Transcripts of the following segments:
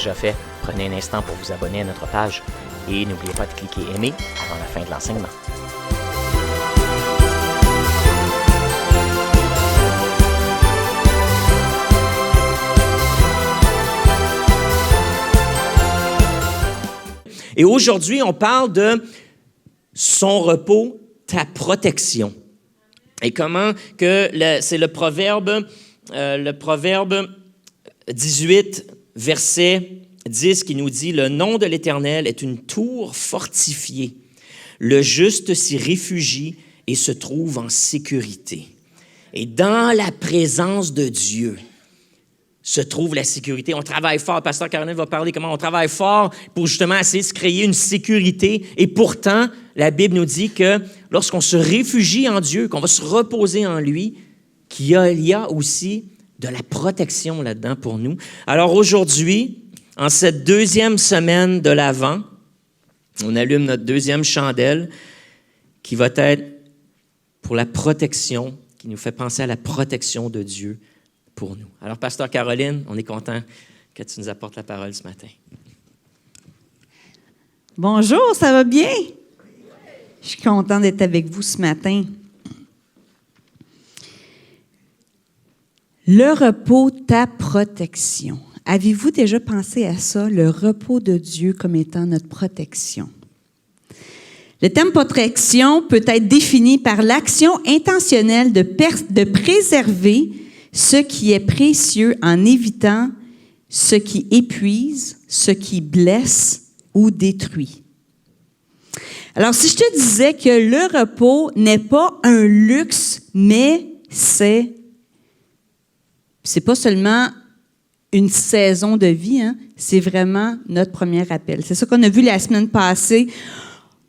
déjà fait, prenez un instant pour vous abonner à notre page et n'oubliez pas de cliquer « Aimer » avant la fin de l'enseignement. Et aujourd'hui, on parle de son repos, ta protection. Et comment que c'est le proverbe 18, verset 10 qui nous dit « Le nom de l'Éternel est une tour fortifiée. Le juste s'y réfugie et se trouve en sécurité. » Et dans la présence de Dieu se trouve la sécurité. On travaille fort. Pasteur Caroline va parler comment on travaille fort pour justement essayer de se créer une sécurité. Et pourtant, la Bible nous dit que lorsqu'on se réfugie en Dieu, qu'on va se reposer en lui, il y a aussi de la protection là-dedans pour nous. Alors aujourd'hui, en cette deuxième semaine de l'Avent, on allume notre deuxième chandelle qui va être pour la protection, qui nous fait penser à la protection de Dieu pour nous. Alors, Pasteur Caroline, on est content que tu nous apportes la parole ce matin. Bonjour, ça va bien? Je suis contente d'être avec vous ce matin. Le repos, ta protection. Avez-vous déjà pensé à ça, le repos de Dieu comme étant notre protection? Le terme protection peut être défini par l'action intentionnelle de préserver ce qui est précieux en évitant ce qui épuise, ce qui blesse ou détruit. Alors, si je te disais que le repos n'est pas un luxe, mais c'est pas seulement une saison de vie, c'est vraiment notre premier appel. C'est ça qu'on a vu la semaine passée.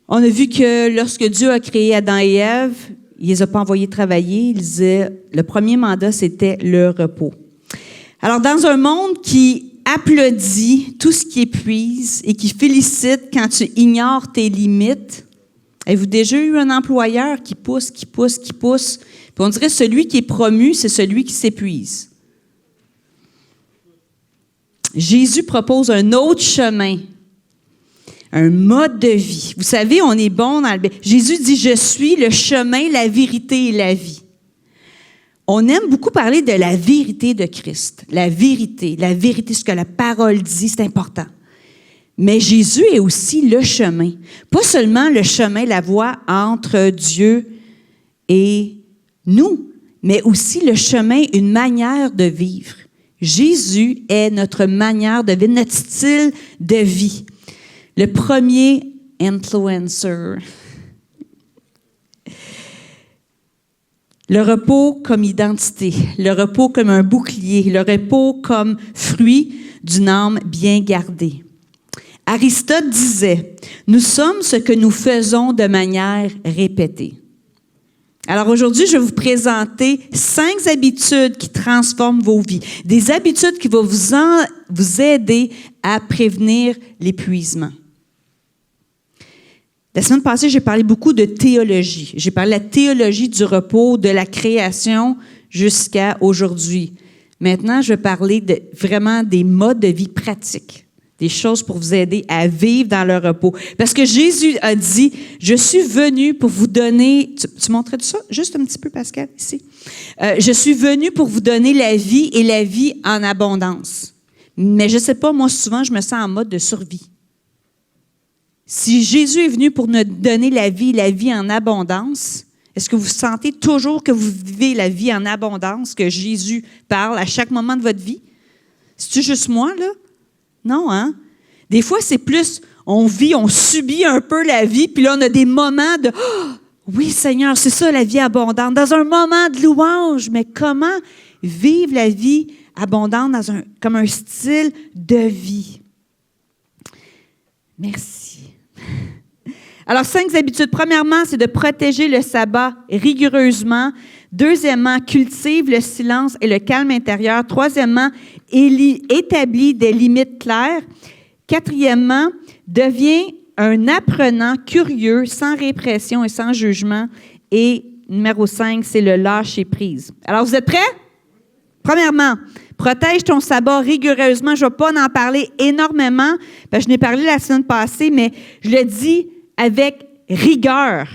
On a vu que lorsque Dieu a créé Adam et Ève, il les a pas envoyés travailler. Il disait, le premier mandat, c'était le repos. Alors, dans un monde qui applaudit tout ce qui épuise et qui félicite quand tu ignores tes limites, avez-vous déjà eu un employeur qui pousse? Puis on dirait celui qui est promu, c'est celui qui s'épuise. Jésus propose un autre chemin. Un mode de vie. Vous savez, on est bon dans le... Jésus dit, je suis le chemin, la vérité et la vie. On aime beaucoup parler de la vérité de Christ. La vérité, ce que la parole dit, c'est important. Mais Jésus est aussi le chemin. Pas seulement le chemin, la voie entre Dieu et nous, mais aussi le chemin, une manière de vivre. Jésus est notre manière de vivre, notre style de vie. Le premier influencer. Le repos comme identité, le repos comme un bouclier, le repos comme fruit d'une âme bien gardée. Aristote disait, « Nous sommes ce que nous faisons de manière répétée. » Alors aujourd'hui, je vais vous présenter 5 habitudes qui transforment vos vies. Des habitudes qui vont vous aider à prévenir l'épuisement. La semaine passée, j'ai parlé beaucoup de théologie. J'ai parlé de la théologie du repos, de la création jusqu'à aujourd'hui. Maintenant, je vais parler vraiment des modes de vie pratiques, des choses pour vous aider à vivre dans le repos. Parce que Jésus a dit, « Je suis venu pour vous donner... » Tu montrais ça? Juste un petit peu, Pascal, ici. « Je suis venu pour vous donner la vie et la vie en abondance. » Mais je ne sais pas, moi, souvent, je me sens en mode de survie. Si Jésus est venu pour nous donner la vie en abondance, est-ce que vous sentez toujours que vous vivez la vie en abondance, que Jésus parle à chaque moment de votre vie? C'est-tu juste moi, là? Non, hein? Des fois, c'est plus, on subit un peu la vie, puis là, on a des moments de oh, « Oui, Seigneur, c'est ça la vie abondante. » Dans un moment de louange, mais comment vivre la vie abondante comme un style de vie? Merci. Alors, 5 habitudes. Premièrement, c'est de protéger le sabbat rigoureusement. Deuxièmement, cultive le silence et le calme intérieur. Troisièmement, établis des limites claires. Quatrièmement, deviens un apprenant curieux, sans répression et sans jugement. Et numéro 5, c'est le lâcher-prise. Alors, vous êtes prêts? Premièrement, Protège ton sabbat rigoureusement. Je ne vais pas en parler énormément, parce que je n'ai parlé la semaine passée, mais je le dis avec rigueur.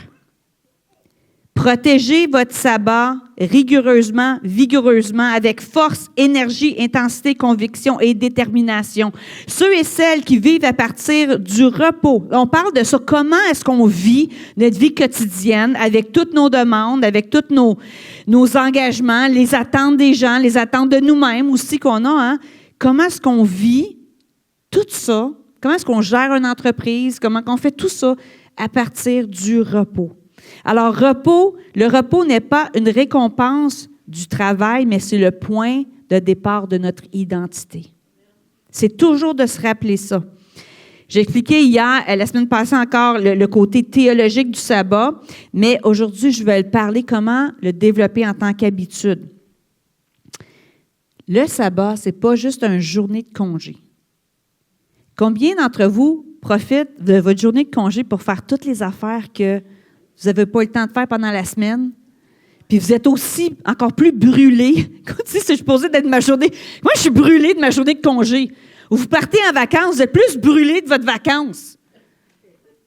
Protégez votre sabbat rigoureusement, vigoureusement, avec force, énergie, intensité, conviction et détermination. Ceux et celles qui vivent à partir du repos. On parle de ça. Comment est-ce qu'on vit notre vie quotidienne avec toutes nos demandes, avec tous nos engagements, les attentes des gens, les attentes de nous-mêmes aussi qu'on a. Hein? Comment est-ce qu'on vit tout ça? Comment est-ce qu'on gère une entreprise? Comment on fait tout ça à partir du repos? Alors, le repos n'est pas une récompense du travail, mais c'est le point de départ de notre identité. C'est toujours de se rappeler ça. J'ai expliqué hier, la semaine passée encore, le côté théologique du sabbat, mais aujourd'hui, je vais parler comment le développer en tant qu'habitude. Le sabbat, ce n'est pas juste une journée de congé. Combien d'entre vous profitent de votre journée de congé pour faire toutes les affaires que vous n'avez pas eu le temps de faire pendant la semaine? Puis vous êtes aussi encore plus brûlé. Si je suis supposée d'être ma journée. Moi, je suis brûlée de ma journée de congé. Ou vous partez en vacances, vous êtes plus brûlé de votre vacances.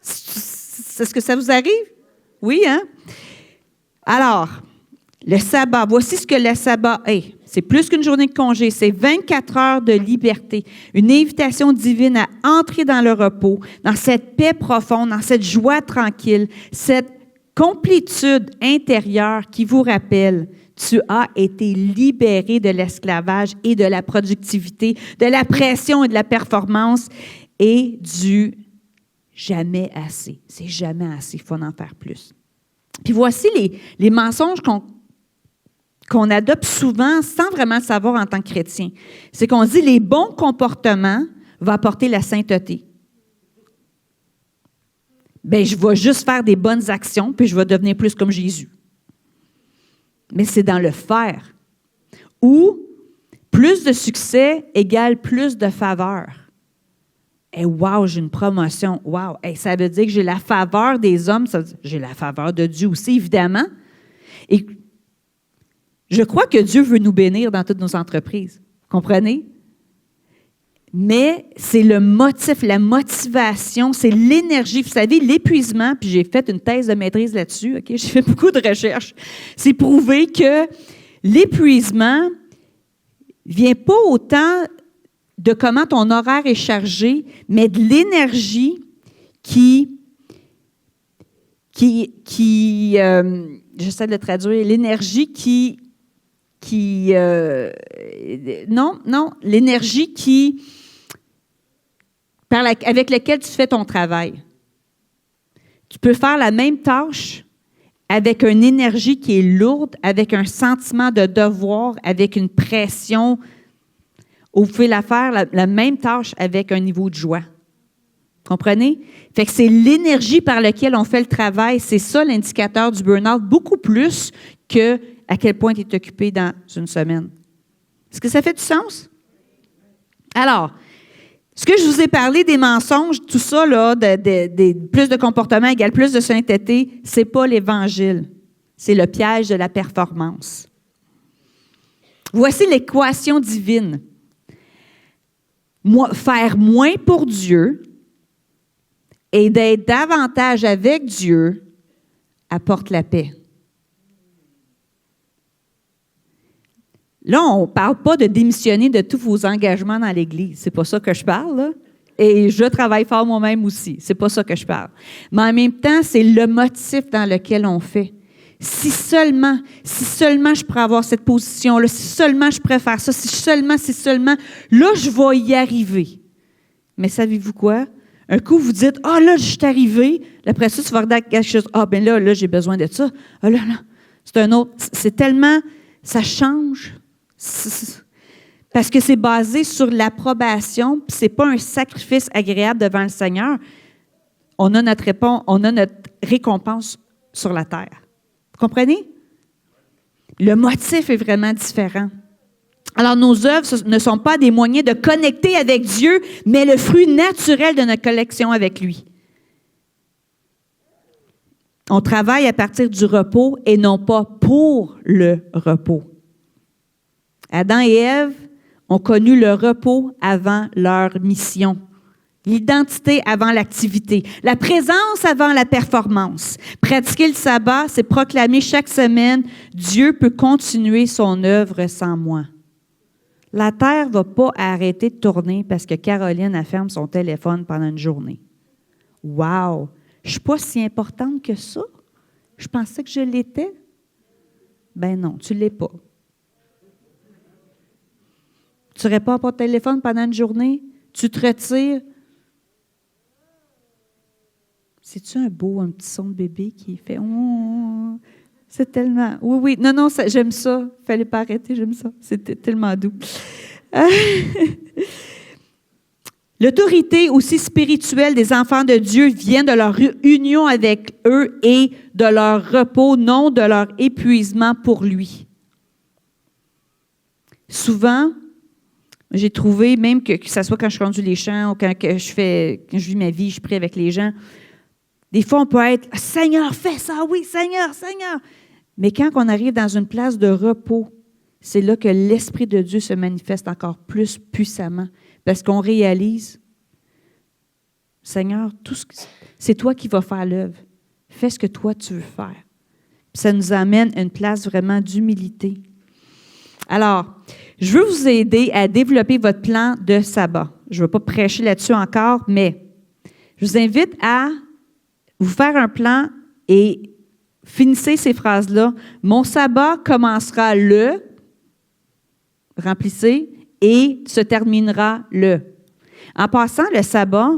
Est-ce que ça vous arrive? Oui, hein? Alors, le sabbat, voici ce que le sabbat est. C'est plus qu'une journée de congé, c'est 24 heures de liberté, une invitation divine à entrer dans le repos, dans cette paix profonde, dans cette joie tranquille, cette complétude intérieure qui vous rappelle, tu as été libéré de l'esclavage et de la productivité, de la pression et de la performance et du jamais assez. C'est jamais assez, il faut en faire plus. Puis voici les mensonges qu'on adopte souvent sans vraiment le savoir en tant que chrétien. C'est qu'on dit les bons comportements vont apporter la sainteté. Bien, je vais juste faire des bonnes actions, puis je vais devenir plus comme Jésus. Mais c'est dans le faire. Ou plus de succès égale plus de faveur. Et wow, j'ai une promotion. Wow, ça veut dire que j'ai la faveur des hommes, ça veut dire, j'ai la faveur de Dieu aussi, évidemment. Et je crois que Dieu veut nous bénir dans toutes nos entreprises. Comprenez? Mais c'est le motif, la motivation, c'est l'énergie. Vous savez, l'épuisement, puis j'ai fait une thèse de maîtrise là-dessus, OK? J'ai fait beaucoup de recherches. C'est prouvé que l'épuisement vient pas autant de comment ton horaire est chargé, mais de l'énergie j'essaie de le traduire, l'énergie l'énergie avec laquelle tu fais ton travail. Tu peux faire la même tâche avec une énergie qui est lourde, avec un sentiment de devoir, avec une pression, ou vous pouvez la faire la même tâche avec un niveau de joie. Comprenez? Fait que c'est l'énergie par laquelle on fait le travail, c'est ça l'indicateur du burn-out, beaucoup plus que à quel point tu es occupé dans une semaine. Est-ce que ça fait du sens? Alors, ce que je vous ai parlé des mensonges, tout ça, là, plus de comportement égale plus de sainteté, ce n'est pas l'Évangile. C'est le piège de la performance. Voici l'équation divine. Faire moins pour Dieu et d'être davantage avec Dieu apporte la paix. Là, on ne parle pas de démissionner de tous vos engagements dans l'Église. C'est pas ça que je parle, là. Et je travaille fort moi-même aussi. C'est pas ça que je parle. Mais en même temps, c'est le motif dans lequel on fait. Si seulement je pourrais avoir cette position-là, si seulement je pourrais faire ça, si seulement, là, je vais y arriver. Mais savez-vous quoi? Un coup, vous dites, là, je suis arrivé. Après ça, tu vas regarder quelque chose. Ben là, j'ai besoin de ça. Là, c'est un autre. C'est tellement, ça change. Parce que c'est basé sur l'approbation, puis c'est pas un sacrifice agréable devant le Seigneur. On a notre récompense sur la terre. Vous comprenez? Le motif est vraiment différent. Alors, nos œuvres ne sont pas des moyens de connecter avec Dieu, mais le fruit naturel de notre connexion avec lui. On travaille à partir du repos et non pas pour le repos. Adam et Ève ont connu le repos avant leur mission. L'identité avant l'activité. La présence avant la performance. Pratiquer le sabbat, c'est proclamer chaque semaine, Dieu peut continuer son œuvre sans moi. La Terre ne va pas arrêter de tourner parce que Caroline a ferme son téléphone pendant une journée. Wow! Je ne suis pas si importante que ça. Je pensais que je l'étais. Ben non, tu ne l'es pas. Tu ne réponds pas au téléphone pendant une journée, tu te retires. C'est-tu un petit son de bébé qui fait « Oh, c'est tellement... » Oui, non, j'aime ça. Il ne fallait pas arrêter, j'aime ça. C'était tellement doux. L'autorité aussi spirituelle des enfants de Dieu vient de leur union avec eux et de leur repos, non de leur épuisement pour lui. Souvent, j'ai trouvé, même que ce soit quand je conduis les champs ou quand je vis ma vie, je prie avec les gens, des fois, on peut être « Seigneur, fais ça, oui, Seigneur, Seigneur ». Mais quand on arrive dans une place de repos, c'est là que l'Esprit de Dieu se manifeste encore plus puissamment parce qu'on réalise « Seigneur, c'est toi qui vas faire l'œuvre. Fais ce que toi, tu veux faire. » Puis ça nous amène à une place vraiment d'humilité. Alors, je veux vous aider à développer votre plan de sabbat. Je ne veux pas prêcher là-dessus encore, mais je vous invite à vous faire un plan et finissez ces phrases-là. Mon sabbat commencera le, remplissez, et se terminera le. En passant, le sabbat,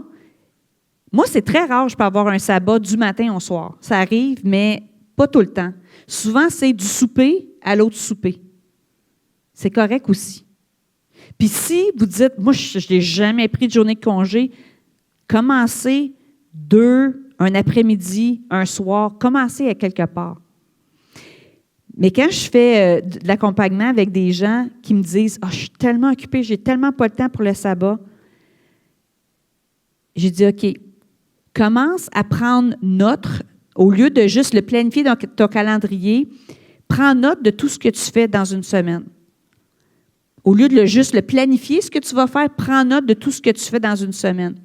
moi, c'est très rare, je peux avoir un sabbat du matin au soir. Ça arrive, mais pas tout le temps. Souvent, c'est du souper à l'autre souper. C'est correct aussi. Puis si vous dites, moi, je n'ai jamais pris de journée de congé, commencez un après-midi, un soir, commencez à quelque part. Mais quand je fais de l'accompagnement avec des gens qui me disent « Ah, je suis tellement occupée, j'ai tellement pas le temps pour le sabbat », j'ai dit « OK, commence à prendre note, au lieu de juste le planifier dans ton calendrier, prends note de tout ce que tu fais dans une semaine. Au lieu de juste le planifier, ce que tu vas faire, prends note de tout ce que tu fais dans une semaine. »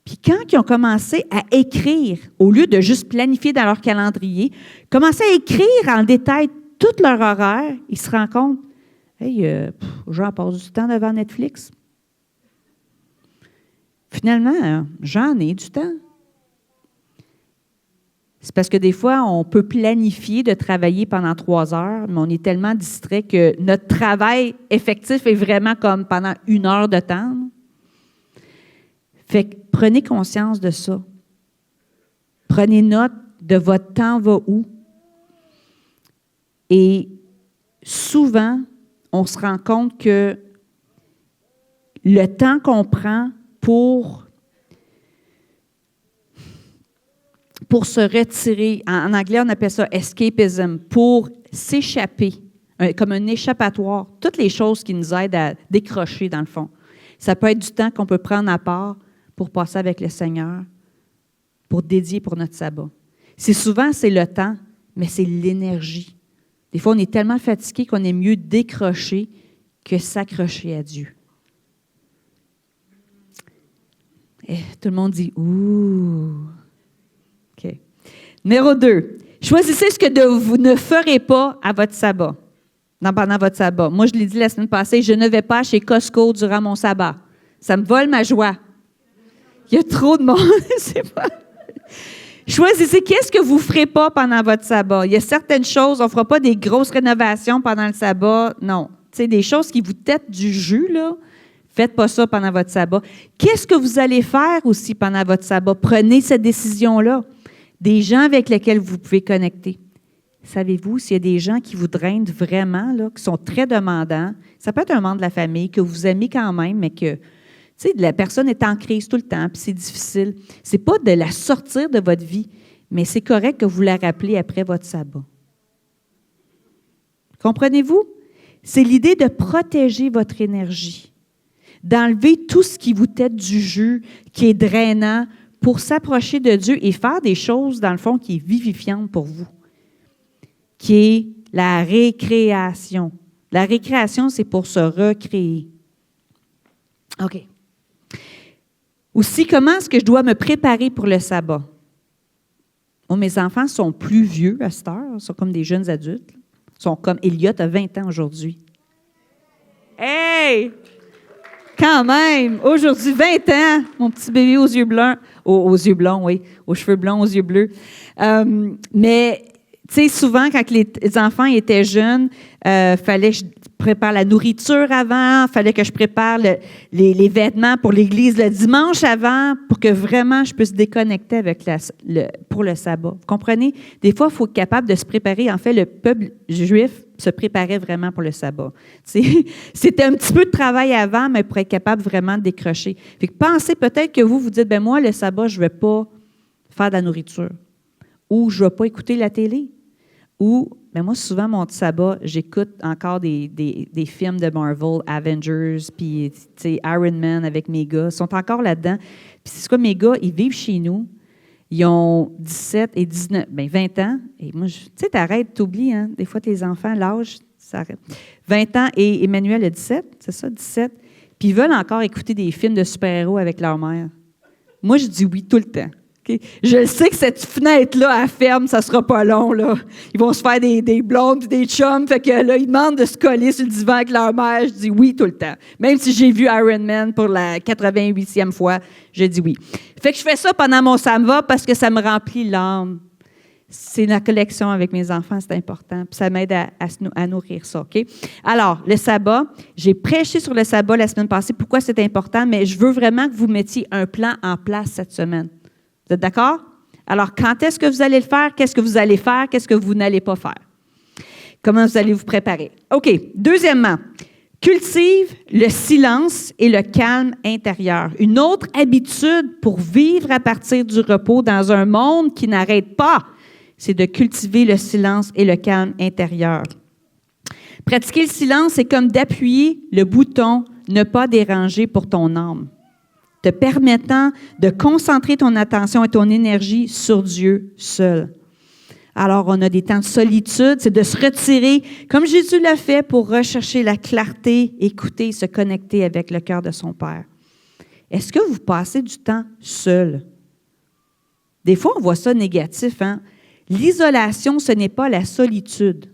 Puis quand ils ont commencé à écrire, au lieu de juste planifier dans leur calendrier, commencer à écrire en détail tout leur horaire, ils se rendent compte, « Hey, j'en passe du temps devant Netflix. » Finalement, j'en ai du temps. C'est parce que des fois, on peut planifier de travailler pendant 3 heures, mais on est tellement distrait que notre travail effectif est vraiment comme pendant 1 heure de temps. Fait que prenez conscience de ça. Prenez note de votre temps va où. Et souvent, on se rend compte que le temps qu'on prend pour se retirer, en anglais, on appelle ça escapism, pour s'échapper, comme un échappatoire, toutes les choses qui nous aident à décrocher, dans le fond. Ça peut être du temps qu'on peut prendre à part pour passer avec le Seigneur, pour dédier pour notre sabbat. C'est le temps, mais c'est l'énergie. Des fois, on est tellement fatigué qu'on est mieux décrocher que s'accrocher à Dieu. Et tout le monde dit « Ouh! » OK. Numéro 2. Choisissez ce que vous ne ferez pas à votre sabbat, pendant votre sabbat. Moi, je l'ai dit la semaine passée, je ne vais pas chez Costco durant mon sabbat. Ça me vole ma joie. Il y a trop de monde, c'est pas... Choisissez qu'est-ce que vous ne ferez pas pendant votre sabbat. Il y a certaines choses, on ne fera pas des grosses rénovations pendant le sabbat. Non. Tu sais, des choses qui vous têtent du jus, là. Faites pas ça pendant votre sabbat. Qu'est-ce que vous allez faire aussi pendant votre sabbat? Prenez cette décision-là. Des gens avec lesquels vous pouvez connecter. Savez-vous s'il y a des gens qui vous drainent vraiment, là, qui sont très demandants? Ça peut être un membre de la famille que vous aimez quand même, mais que, tu sais, la personne est en crise tout le temps, puis c'est difficile. C'est pas de la sortir de votre vie, mais c'est correct que vous la rappelez après votre sabbat. Comprenez-vous? C'est l'idée de protéger votre énergie, d'enlever tout ce qui vous tête du jus, qui est drainant, pour s'approcher de Dieu et faire des choses, dans le fond, qui est vivifiante pour vous, qui est la récréation. La récréation, c'est pour se recréer. OK. Aussi, comment est-ce que je dois me préparer pour le sabbat? Bon, mes enfants sont plus vieux à cette heure, ils sont comme des jeunes adultes. Ils sont comme Elliot a 20 ans aujourd'hui. Hey! Quand même! Aujourd'hui, 20 ans, mon petit bébé aux yeux blancs. Aux yeux blonds, oui. Aux cheveux blonds, aux yeux bleus. Mais, tu sais, souvent, quand les enfants étaient jeunes, fallait que je prépare la nourriture avant, fallait que je prépare les vêtements pour l'église le dimanche avant pour que vraiment je puisse déconnecter avec pour le sabbat. Vous comprenez? Des fois, il faut être capable de se préparer. En fait, le peuple juif se préparait vraiment pour le sabbat. C'était un petit peu de travail avant, mais pour être capable vraiment de décrocher. Fait que pensez peut-être que vous dites, ben moi, le sabbat, je ne vais pas faire de la nourriture. Ou je ne vais pas écouter la télé. Ou, ben moi, souvent, mon sabbat, j'écoute encore des films de Marvel, Avengers, puis Iron Man avec mes gars. Ils sont encore là-dedans. Puis c'est quoi, mes gars, ils vivent chez nous. Ils ont 17 et 19, ben 20 ans. Et moi, tu sais, t'arrêtes, t'oublies, hein? Des fois, tes enfants, l'âge, ça arrête. 20 ans et Emmanuel a 17, c'est ça, 17. Puis ils veulent encore écouter des films de super-héros avec leur mère. Moi, je dis oui tout le temps. Okay? Je le sais que cette fenêtre-là, elle ferme, ça sera pas long, là. Ils vont se faire des blondes et des chums, fait que là, ils demandent de se coller sur le divan avec leur mère. Je dis oui tout le temps. Même si j'ai vu Iron Man pour la 88e fois, je dis oui. Fait que je fais ça pendant mon sabbat parce que ça me remplit l'âme. C'est la connexion avec mes enfants, c'est important. Puis ça m'aide à nourrir ça, OK? Alors, le sabbat, j'ai prêché sur le sabbat la semaine passée, pourquoi c'est important, mais je veux vraiment que vous mettiez un plan en place cette semaine. Vous êtes d'accord? Alors, quand est-ce que vous allez le faire? Qu'est-ce que vous allez faire? Qu'est-ce que vous n'allez pas faire? Comment vous allez vous préparer? OK. Deuxièmement, cultive le silence et le calme intérieur. Une autre habitude pour vivre à partir du repos dans un monde qui n'arrête pas, c'est de cultiver le silence et le calme intérieur. Pratiquer le silence, c'est comme d'appuyer le bouton « Ne pas déranger » pour ton âme, te permettant de concentrer ton attention et ton énergie sur Dieu seul. Alors, on a des temps de solitude, c'est de se retirer, comme Jésus l'a fait, pour rechercher la clarté, écouter, se connecter avec le cœur de son Père. Est-ce que vous passez du temps seul? Des fois, on voit ça négatif, hein? L'isolation, ce n'est pas la solitude.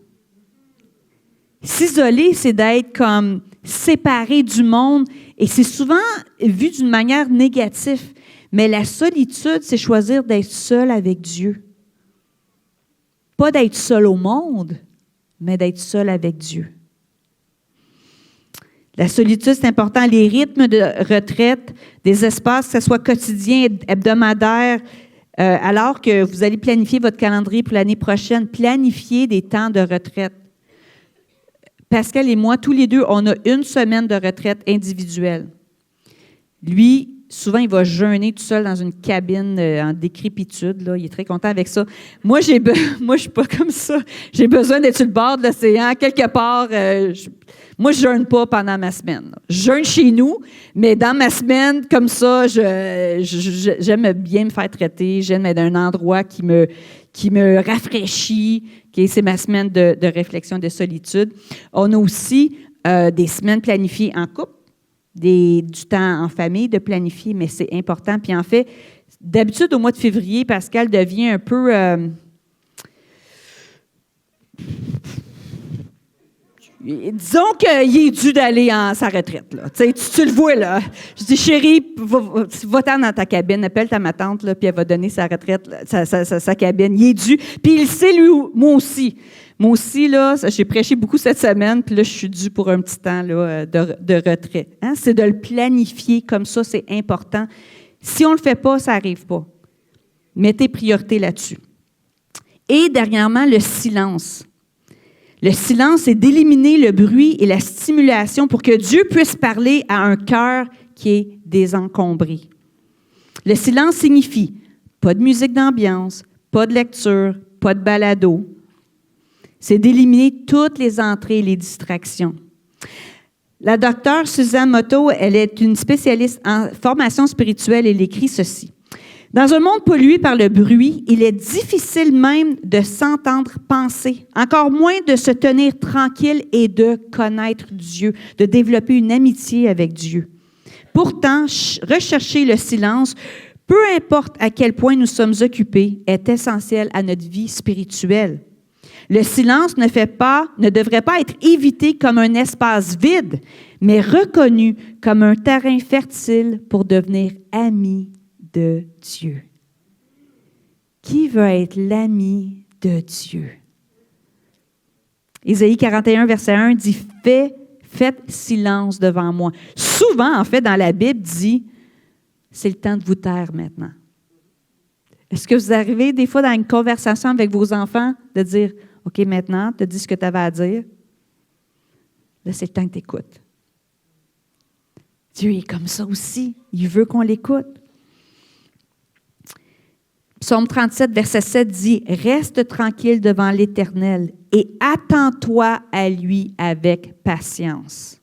S'isoler, c'est d'être comme séparé du monde et c'est souvent vu d'une manière négative. Mais la solitude, c'est choisir d'être seul avec Dieu. Pas d'être seul au monde, mais d'être seul avec Dieu. La solitude, c'est important. Les rythmes de retraite, des espaces, que ce soit quotidien, hebdomadaire, alors que vous allez planifier votre calendrier pour l'année prochaine, planifiez des temps de retraite. Pascal et moi, tous les deux, on a une semaine de retraite individuelle. Lui, souvent, il va jeûner tout seul dans une cabine en décrépitude. Là. Il est très content avec ça. Moi, moi, je suis pas comme ça. J'ai besoin d'être sur le bord de l'océan, quelque part. Moi, je jeûne pas pendant ma semaine. Là. Je jeûne chez nous, mais dans ma semaine, comme ça, j'aime bien me faire traiter. J'aime être dans un endroit qui me rafraîchit. Okay? C'est ma semaine de réflexion, de solitude. On a aussi des semaines planifiées en couple. Du temps en famille de planifier, mais c'est important. Puis en fait, d'habitude, au mois de février, Pascal devient un peu... disons qu'il est dû d'aller en sa retraite. Là. Tu le vois, là. Je dis, chérie, va-t'en dans ta cabine, appelle ta tante, là, puis elle va donner sa retraite, là, sa cabine. Il est dû. Puis il sait, lui, moi aussi. Moi aussi, là, j'ai prêché beaucoup cette semaine, puis là, je suis due pour un petit temps là, de retrait. Hein? C'est de le planifier comme ça, c'est important. Si on ne le fait pas, ça n'arrive pas. Mettez priorité là-dessus. Et dernièrement, le silence. Le silence, c'est d'éliminer le bruit et la stimulation pour que Dieu puisse parler à un cœur qui est désencombré. Le silence signifie pas de musique d'ambiance, pas de lecture, pas de balado. C'est d'éliminer toutes les entrées et les distractions. La docteure Suzanne Motto, elle est une spécialiste en formation spirituelle. Elle écrit ceci. Dans un monde pollué par le bruit, il est difficile même de s'entendre penser, encore moins de se tenir tranquille et de connaître Dieu, de développer une amitié avec Dieu. Pourtant, rechercher le silence, peu importe à quel point nous sommes occupés, est essentiel à notre vie spirituelle. Le silence ne devrait pas être évité comme un espace vide, mais reconnu comme un terrain fertile pour devenir ami de Dieu. Qui veut être l'ami de Dieu? Ésaïe 41, verset 1 dit « Faites silence devant moi ». Souvent, en fait, dans la Bible, dit « C'est le temps de vous taire maintenant ». Est-ce que vous arrivez des fois dans une conversation avec vos enfants de dire « OK, maintenant, tu as dit ce que tu avais à dire. Là, c'est le temps que tu écoutes. » Dieu est comme ça aussi. Il veut qu'on l'écoute. Psaume 37, verset 7 dit « Reste tranquille devant l'Éternel et attends-toi à lui avec patience. »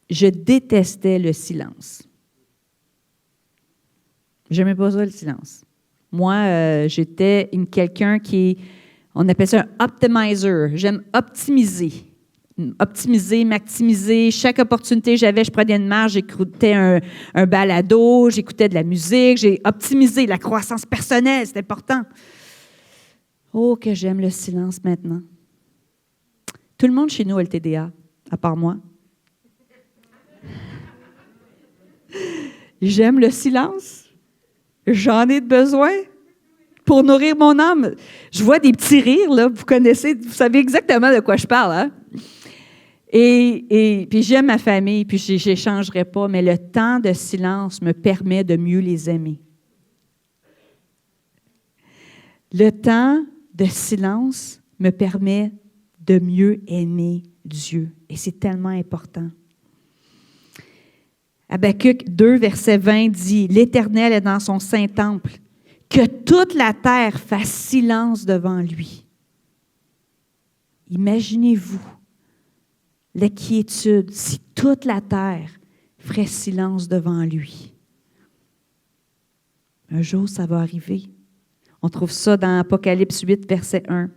Je détestais le silence. Je n'aimais pas ça, le silence. Moi, j'étais quelqu'un on appelle ça un optimizer. J'aime optimiser. Optimiser, maximiser. Chaque opportunité que j'avais, je prenais une marge, j'écoutais un balado, j'écoutais de la musique, j'ai optimisé la croissance personnelle, c'est important. Oh, que j'aime le silence maintenant. Tout le monde chez nous a le TDA, à part moi. J'aime le silence. J'en ai besoin pour nourrir mon âme. Je vois des petits rires, là, vous savez exactement de quoi je parle, hein? Et puis j'aime ma famille, puis je n'échangerai pas, mais le temps de silence me permet de mieux les aimer. Le temps de silence me permet de mieux aimer Dieu. Et c'est tellement important. Habakkuk 2, verset 20 dit « L'Éternel est dans son saint temple, que toute la terre fasse silence devant lui. » Imaginez-vous la quiétude si toute la terre ferait silence devant lui. Un jour, ça va arriver. On trouve ça dans Apocalypse 8, verset 1.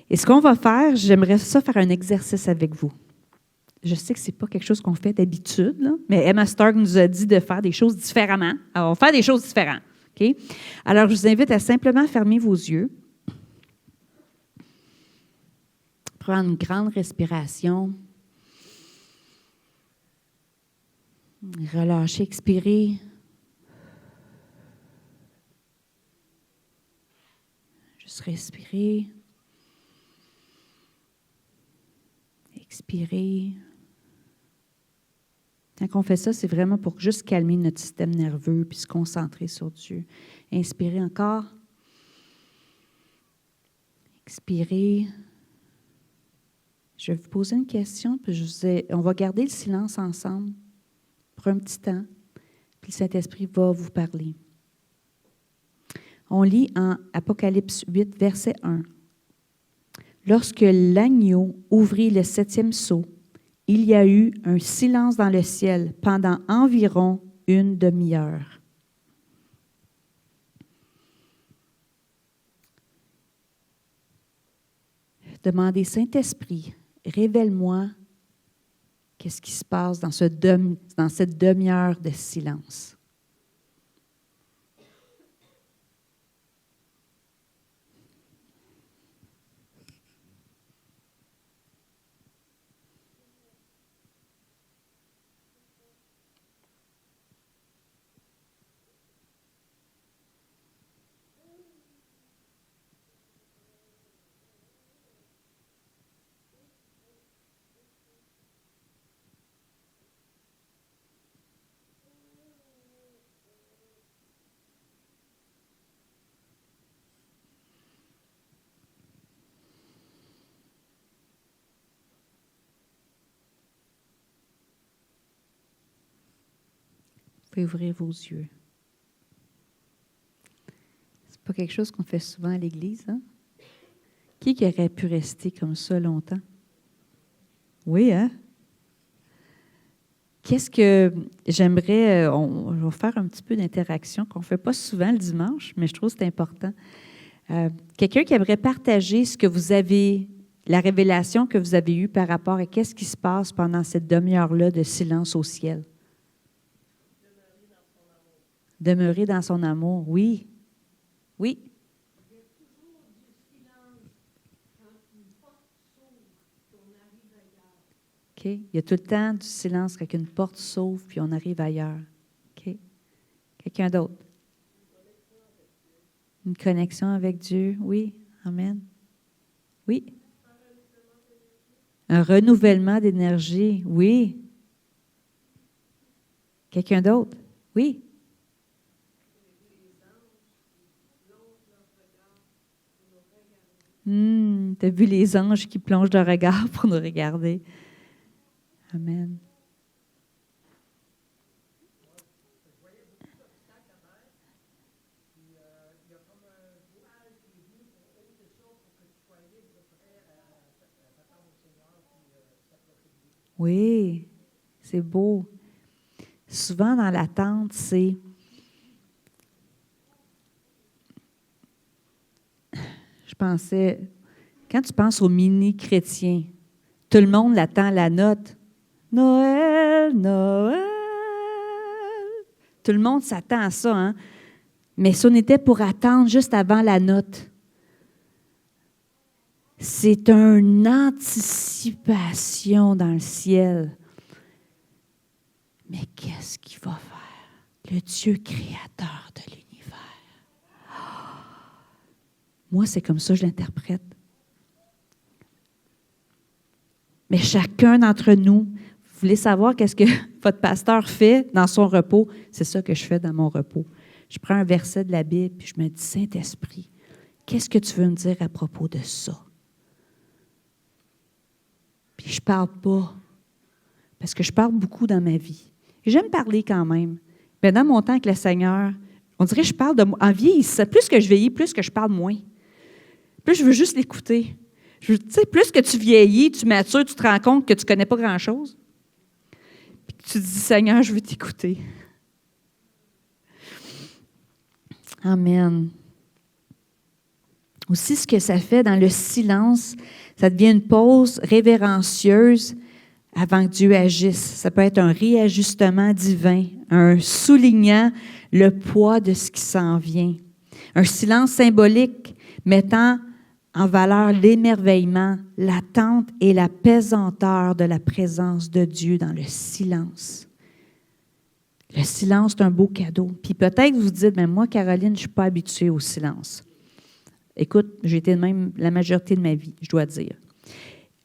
Et ce qu'on va faire, j'aimerais ça faire un exercice avec vous. Je sais que ce n'est pas quelque chose qu'on fait d'habitude, là, mais Emma Stark nous a dit de faire des choses différemment. Alors, on va faire des choses différentes. Okay? Alors, je vous invite à simplement fermer vos yeux. Prendre une grande respiration. Relâcher, expirer. Juste respirer. Expirer. Quand on fait ça, c'est vraiment pour juste calmer notre système nerveux puis se concentrer sur Dieu. Inspirez encore. Expirez. Je vais vous poser une question, puis on va garder le silence ensemble pour un petit temps, puis le Saint-Esprit va vous parler. On lit en Apocalypse 8, verset 1. Lorsque l'agneau ouvrit le 7e sceau, il y a eu un silence dans le ciel pendant environ une demi-heure. Demandez, Saint-Esprit, révèle-moi qu'est-ce qui se passe dans cette demi-heure de silence. Vous pouvez ouvrir vos yeux. C'est pas quelque chose qu'on fait souvent à l'Église, hein? Qui aurait pu rester comme ça longtemps? Oui, hein? Qu'est-ce que j'aimerais... on va faire un petit peu d'interaction qu'on ne fait pas souvent le dimanche, mais je trouve que c'est important. Quelqu'un qui aimerait partager ce que vous avez, la révélation que vous avez eue par rapport à qu'est-ce qui se passe pendant cette demi-heure-là de silence au ciel? Demeurer dans son amour, oui. Oui. OK. Il y a tout le temps du silence quand une porte s'ouvre puis on arrive ailleurs. OK. Quelqu'un d'autre? Une connexion avec Dieu, oui. Amen. Oui. Un renouvellement d'énergie, oui. Quelqu'un d'autre? Oui. Tu as vu les anges qui plongent leur regard pour nous regarder. Amen. Oui, c'est beau. Souvent dans l'attente, c'est... Je pensais, quand tu penses aux mini-chrétiens, tout le monde attend la note. Noël, Noël. Tout le monde s'attend à ça, hein? Mais si on était pour attendre juste avant la note, c'est une anticipation dans le ciel. Mais qu'est-ce qu'il va faire? Le Dieu créateur de l'univers. Moi, c'est comme ça que je l'interprète. Mais chacun d'entre nous, vous voulez savoir qu'est-ce que votre pasteur fait dans son repos? C'est ça que je fais dans mon repos. Je prends un verset de la Bible et je me dis, Saint-Esprit, qu'est-ce que tu veux me dire à propos de ça? Puis je ne parle pas, parce que je parle beaucoup dans ma vie. Et j'aime parler quand même. Mais dans mon temps avec le Seigneur, on dirait que je parle de moi. En vieillissant, plus que je vieillis, plus que je parle moins. Plus je veux juste l'écouter. Tu sais, plus que tu vieillis, tu matures, tu te rends compte que tu ne connais pas grand-chose. Puis tu te dis, Seigneur, je veux t'écouter. Amen. Aussi, ce que ça fait dans le silence, ça devient une pause révérencieuse avant que Dieu agisse. Ça peut être un réajustement divin, un soulignant le poids de ce qui s'en vient. Un silence symbolique mettant en valeur l'émerveillement, l'attente et la pesanteur de la présence de Dieu dans le silence. Le silence, c'est un beau cadeau. Puis peut-être vous dites, mais moi, Caroline, je ne suis pas habituée au silence. Écoute, j'ai été de même la majorité de ma vie, je dois dire.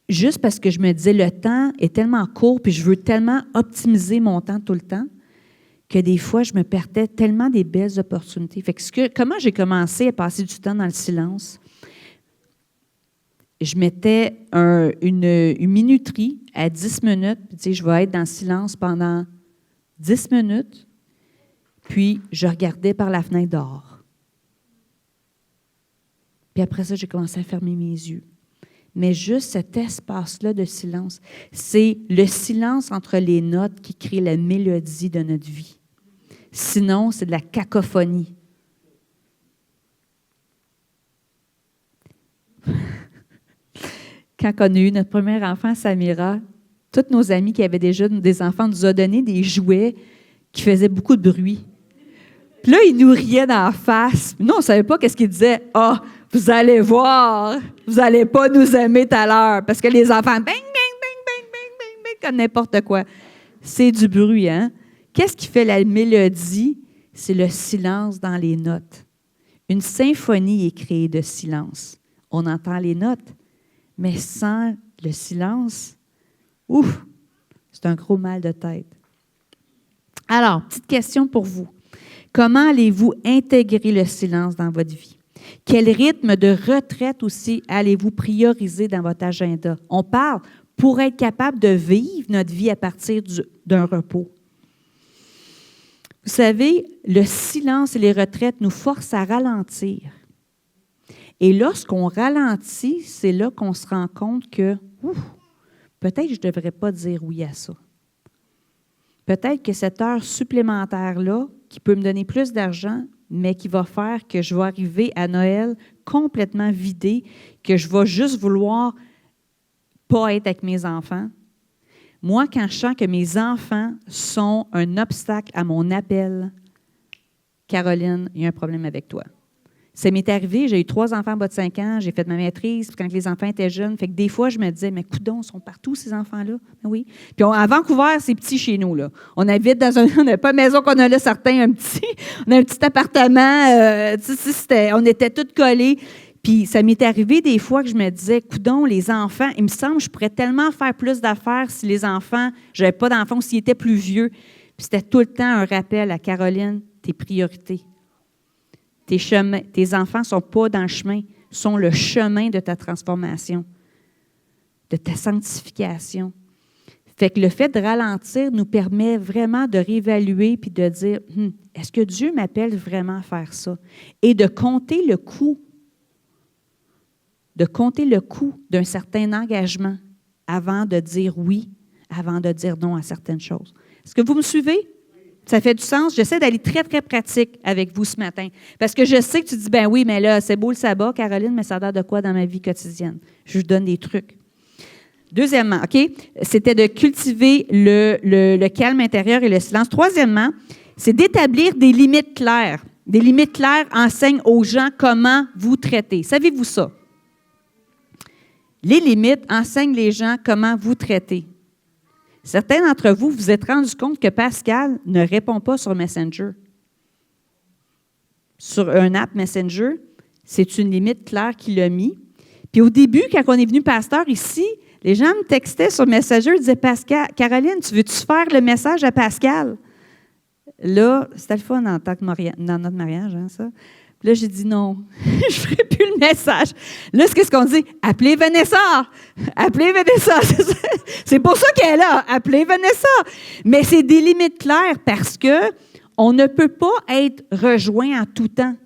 Juste parce que je me disais, le temps est tellement court, puis je veux tellement optimiser mon temps tout le temps, que des fois, je me perdais tellement des belles opportunités. Fait que comment j'ai commencé à passer du temps dans le silence? Je mettais une minuterie à 10 minutes, puis tu sais, je vais être dans le silence pendant 10 minutes, puis je regardais par la fenêtre dehors. Puis après ça, j'ai commencé à fermer mes yeux. Mais juste cet espace-là de silence, c'est le silence entre les notes qui crée la mélodie de notre vie. Sinon, c'est de la cacophonie. Quand on a eu notre premier enfant, Samira, tous nos amis qui avaient déjà des enfants nous ont donné des jouets qui faisaient beaucoup de bruit. Puis là, ils nous riaient d'en face. Nous, on ne savait pas qu'est-ce qu'ils disaient. « Ah, vous allez voir, vous n'allez pas nous aimer tout à l'heure. » Parce que les enfants, bang, bang, bang, bang, bang, bang, bang, comme n'importe quoi. C'est du bruit, hein? Qu'est-ce qui fait la mélodie? C'est le silence dans les notes. Une symphonie est créée de silence. On entend les notes, mais sans le silence, ouf, c'est un gros mal de tête. Alors, petite question pour vous. Comment allez-vous intégrer le silence dans votre vie? Quel rythme de retraite aussi allez-vous prioriser dans votre agenda? On parle pour être capable de vivre notre vie à partir d'un repos. Vous savez, le silence et les retraites nous forcent à ralentir. Et lorsqu'on ralentit, c'est là qu'on se rend compte que, peut-être que je ne devrais pas dire oui à ça. peut-être que cette heure supplémentaire-là, qui peut me donner plus d'argent, mais qui va faire que je vais arriver à Noël complètement vidée, que je vais juste vouloir pas être avec mes enfants. Moi, quand je sens que mes enfants sont un obstacle à mon appel, Caroline, il y a un problème avec toi. Ça m'est arrivé, j'ai eu 3 enfants en bas de 5 ans, j'ai fait ma maîtrise, puis quand les enfants étaient jeunes, fait que des fois, je me disais, mais coudonc, ils sont partout, ces enfants-là. Ben oui. Puis à Vancouver, c'est petit chez nous, là. On habite dans on n'a pas une maison qu'on a là, certains, on a un petit appartement, on était tous collés. Puis ça m'est arrivé des fois que je me disais, coudonc, les enfants, il me semble que je pourrais tellement faire plus d'affaires si les enfants, j'avais pas d'enfants, s'ils étaient plus vieux. Puis c'était tout le temps un rappel à Caroline, tes priorités. Tes enfants ne sont pas dans le chemin, sont le chemin de ta transformation, de ta sanctification. Fait que le fait de ralentir nous permet vraiment de réévaluer puis de dire, est-ce que Dieu m'appelle vraiment à faire ça? Et de compter le coût d'un certain engagement avant de dire oui, avant de dire non à certaines choses. Est-ce que vous me suivez? Ça fait du sens? J'essaie d'aller très, très pratique avec vous ce matin. Parce que je sais que tu dis, ben oui, mais là, c'est beau le sabbat, Caroline, mais ça a l'air de quoi dans ma vie quotidienne? Je vous donne des trucs. Deuxièmement, OK, c'était de cultiver le calme intérieur et le silence. Troisièmement, c'est d'établir des limites claires. Des limites claires enseignent aux gens comment vous traiter. Savez-vous ça? Les limites enseignent les gens comment vous traiter. Certains d'entre vous vous êtes rendus compte que Pascal ne répond pas sur Messenger. Sur un app Messenger, c'est une limite claire qu'il a mis. Puis au début, quand on est venu pasteur ici, les gens me textaient sur Messenger, ils disaient, Pascal, Caroline, tu veux-tu faire le message à Pascal? Là, c'était le fun dans notre mariage, hein, ça. Puis là, j'ai dit non, je ne ferai plus le message. Là, qu'est-ce qu'on dit? Appelez Vanessa! Appelez Vanessa! C'est pour ça qu'elle est là. Appelez Vanessa! Mais c'est des limites claires parce qu'on ne peut pas être rejoint en tout temps.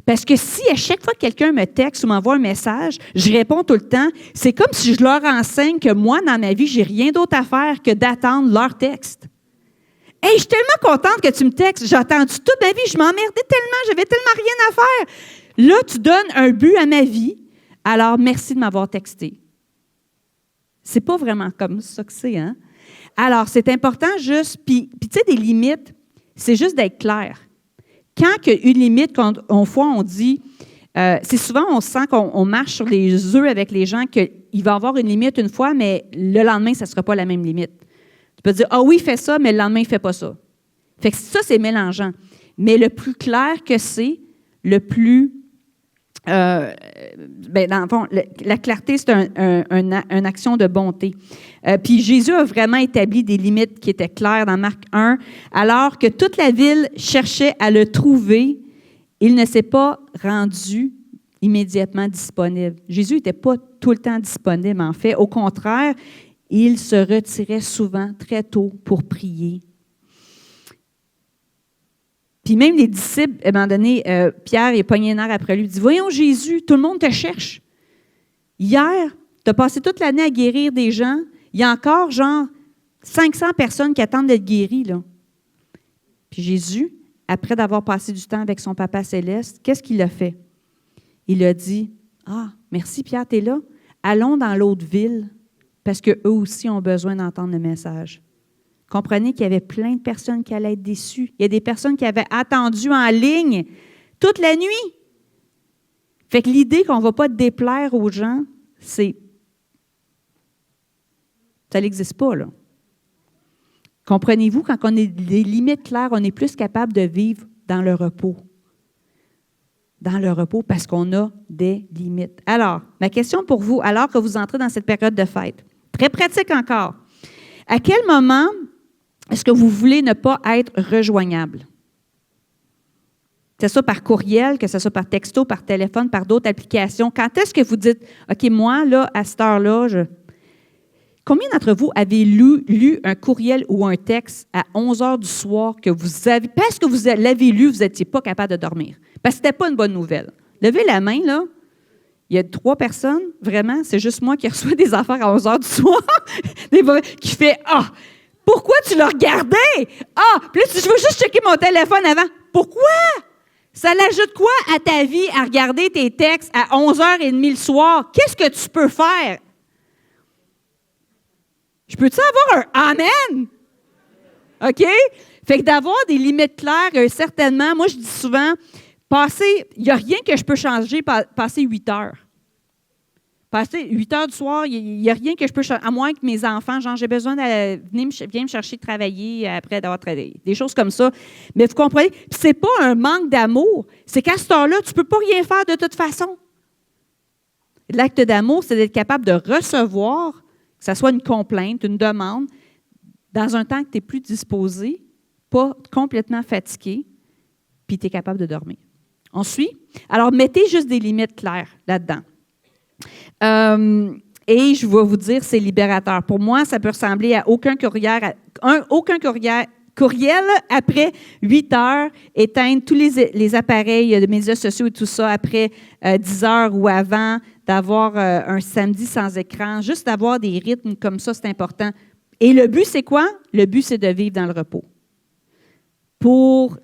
Parce que si à chaque fois que quelqu'un me texte ou m'envoie un message, je réponds tout le temps, c'est comme si je leur enseigne que moi, dans ma vie, je n'ai rien d'autre à faire que d'attendre leur texte. Hey, je suis tellement contente que tu me textes. J'ai attendu toute ma vie. Je m'emmerdais tellement. J'avais tellement rien à faire. Là, tu donnes un but à ma vie. Alors, merci de m'avoir texté. C'est pas vraiment comme ça que c'est, hein? Alors, c'est important juste... Puis tu sais, des limites, c'est juste d'être clair. Quand il y a une limite, on dit... c'est souvent, on sent qu'on marche sur les œufs avec les gens, qu'il va y avoir une limite une fois, mais le lendemain, ça ne sera pas la même limite. Tu peux dire, ah oui, il fait ça, mais le lendemain, il ne fait pas ça. Fait que ça, c'est mélangeant. Mais le plus clair que c'est, le plus... dans le fond, la clarté, c'est une action de bonté. Puis Jésus a vraiment établi des limites qui étaient claires dans Marc 1. Alors que toute la ville cherchait à le trouver, il ne s'est pas rendu immédiatement disponible. Jésus n'était pas tout le temps disponible, en fait. Au contraire, il se retirait souvent très tôt pour prier. Puis même les disciples, à un moment donné, Pierre est pogné nerf après lui, il dit, « Voyons Jésus, tout le monde te cherche. Hier, tu as passé toute l'année à guérir des gens. Il y a encore, 500 personnes qui attendent d'être guéries. » là. Puis Jésus, après d'avoir passé du temps avec son Papa céleste, qu'est-ce qu'il a fait? Il a dit, « Ah, merci Pierre, tu es là. Allons dans l'autre ville. » Parce qu'eux aussi ont besoin d'entendre le message. Comprenez qu'il y avait plein de personnes qui allaient être déçues. Il y a des personnes qui avaient attendu en ligne toute la nuit. Fait que l'idée qu'on ne va pas déplaire aux gens, ça n'existe pas, là. Comprenez-vous, quand on a des limites claires, on est plus capable de vivre dans le repos. Dans le repos, parce qu'on a des limites. Alors, ma question pour vous, alors que vous entrez dans cette période de fête, très pratique encore. À quel moment est-ce que vous voulez ne pas être rejoignable? Que ce soit par courriel, que ce soit par texto, par téléphone, par d'autres applications. Quand est-ce que vous dites, OK, moi, là, à cette heure-là, Combien d'entre vous avez lu un courriel ou un texte à 11 heures du soir que vous avez, parce que vous l'avez lu, vous n'étiez pas capable de dormir? Parce que ce n'était pas une bonne nouvelle. Levez la main, là. Il y a 3 personnes, vraiment, c'est juste moi qui reçois des affaires à 11 heures du soir, qui fait « Ah! Pourquoi tu l'as regardé? Ah, puis là, je veux juste checker mon téléphone avant. Pourquoi? Ça l'ajoute quoi à ta vie à regarder tes textes à 11h30 le soir? Qu'est-ce que tu peux faire? Je peux-tu avoir un Amen? OK? Fait que d'avoir des limites claires, certainement, moi, je dis souvent, il n'y a rien que je peux changer passer 8 heures. Passer 8 heures du soir, il n'y a rien que je peux changer, à moins que mes enfants, genre, j'ai besoin de venir me chercher de travailler après d'avoir travaillé. Des choses comme ça. Mais vous comprenez? Puis c'est pas un manque d'amour. C'est qu'à ce temps-là, tu ne peux pas rien faire de toute façon. L'acte d'amour, c'est d'être capable de recevoir, que ce soit une complainte, une demande, dans un temps que tu es plus disposé, pas complètement fatigué, puis tu es capable de dormir. On suit? Alors, mettez juste des limites claires là-dedans. Et je vais vous dire, c'est libérateur. Pour moi, ça peut ressembler à aucun courriel après 8 heures, éteindre tous les appareils de médias sociaux et tout ça après 10 heures ou avant, d'avoir un samedi sans écran, juste d'avoir des rythmes comme ça, c'est important. Et le but, c'est quoi? Le but, c'est de vivre dans le repos.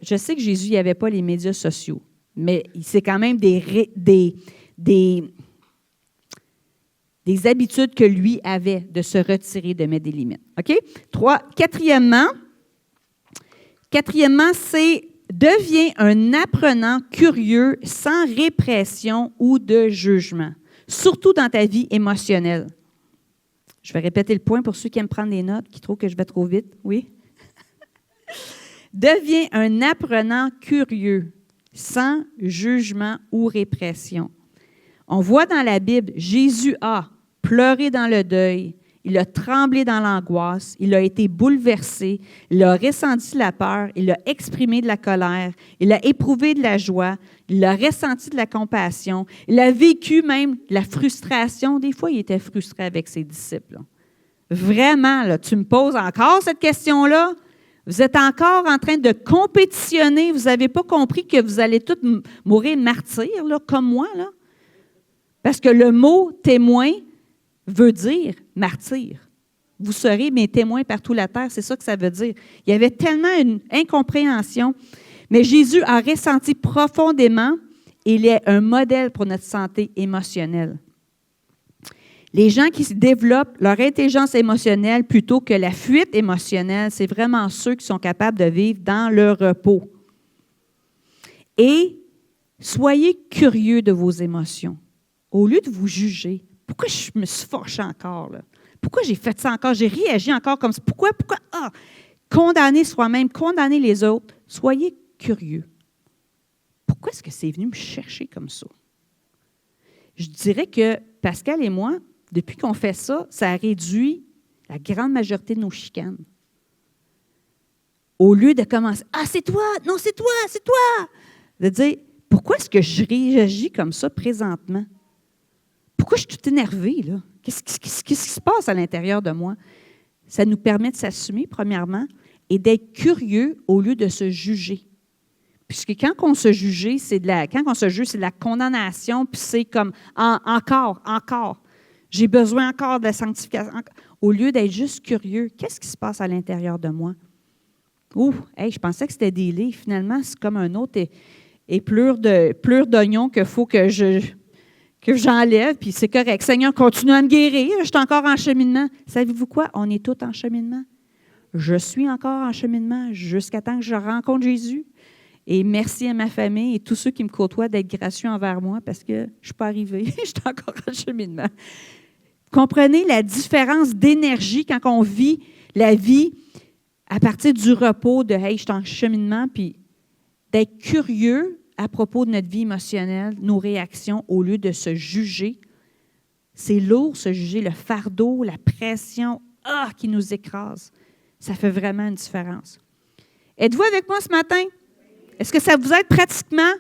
Je sais que Jésus, il n'y avait pas les médias sociaux, mais c'est quand même des habitudes que lui avait de se retirer, de mettre des limites. OK? Quatrièmement, c'est deviens un apprenant curieux sans répression ou de jugement, surtout dans ta vie émotionnelle. Je vais répéter le point pour ceux qui aiment prendre des notes, qui trouvent que je vais trop vite. Oui? Deviens un apprenant curieux, sans jugement ou répression. On voit dans la Bible, Jésus a pleuré dans le deuil, il a tremblé dans l'angoisse, il a été bouleversé, il a ressenti la peur, il a exprimé de la colère, il a éprouvé de la joie, il a ressenti de la compassion, il a vécu même la frustration. Des fois, il était frustré avec ses disciples. Là. Vraiment, là, tu me poses encore cette question-là? Vous êtes encore en train de compétitionner, vous n'avez pas compris que vous allez tous mourir martyrs, là, comme moi, là? Parce que le mot « témoin » veut dire « martyr ». Vous serez mes témoins par toute la terre, c'est ça que ça veut dire. Il y avait tellement une incompréhension. Mais Jésus a ressenti profondément et il est un modèle pour notre santé émotionnelle. Les gens qui développent leur intelligence émotionnelle plutôt que la fuite émotionnelle, c'est vraiment ceux qui sont capables de vivre dans le repos. Et soyez curieux de vos émotions. Au lieu de vous juger, pourquoi je me suis fâchée encore? Là? Pourquoi j'ai fait ça encore? J'ai réagi encore comme ça. Pourquoi? Condamner soi-même, condamner les autres. Soyez curieux. Pourquoi est-ce que c'est venu me chercher comme ça? Je dirais que Pascal et moi, depuis qu'on fait ça, ça a réduit la grande majorité de nos chicanes. Au lieu de commencer « Ah, c'est toi! Non, c'est toi! C'est toi! » De dire « Pourquoi est-ce que je réagis comme ça présentement? Pourquoi je suis tout énervée, là? Qu'est-ce qui se passe à l'intérieur de moi? » Ça nous permet de s'assumer, premièrement, et d'être curieux au lieu de se juger. Puisque quand on se juge, c'est de la condamnation, puis c'est comme encore. J'ai besoin encore de la sanctification. Au lieu d'être juste curieux, qu'est-ce qui se passe à l'intérieur de moi? Je pensais que c'était des livres. Finalement, c'est comme un autre plure d'oignons qu'il faut que j'enlève, puis c'est correct. Seigneur, continue à me guérir. Je suis encore en cheminement. Savez-vous quoi? On est tous en cheminement. Je suis encore en cheminement jusqu'à temps que je rencontre Jésus. Et merci à ma famille et tous ceux qui me côtoient d'être gracieux envers moi parce que je ne suis pas arrivée. Je suis encore en cheminement. Comprenez la différence d'énergie quand on vit la vie à partir du repos de « Hey, je suis en cheminement », puis d'être curieux à propos de notre vie émotionnelle, nos réactions, au lieu de se juger. C'est lourd, se juger, le fardeau, la pression qui nous écrase. Ça fait vraiment une différence. Êtes-vous avec moi ce matin? Est-ce que ça vous aide pratiquement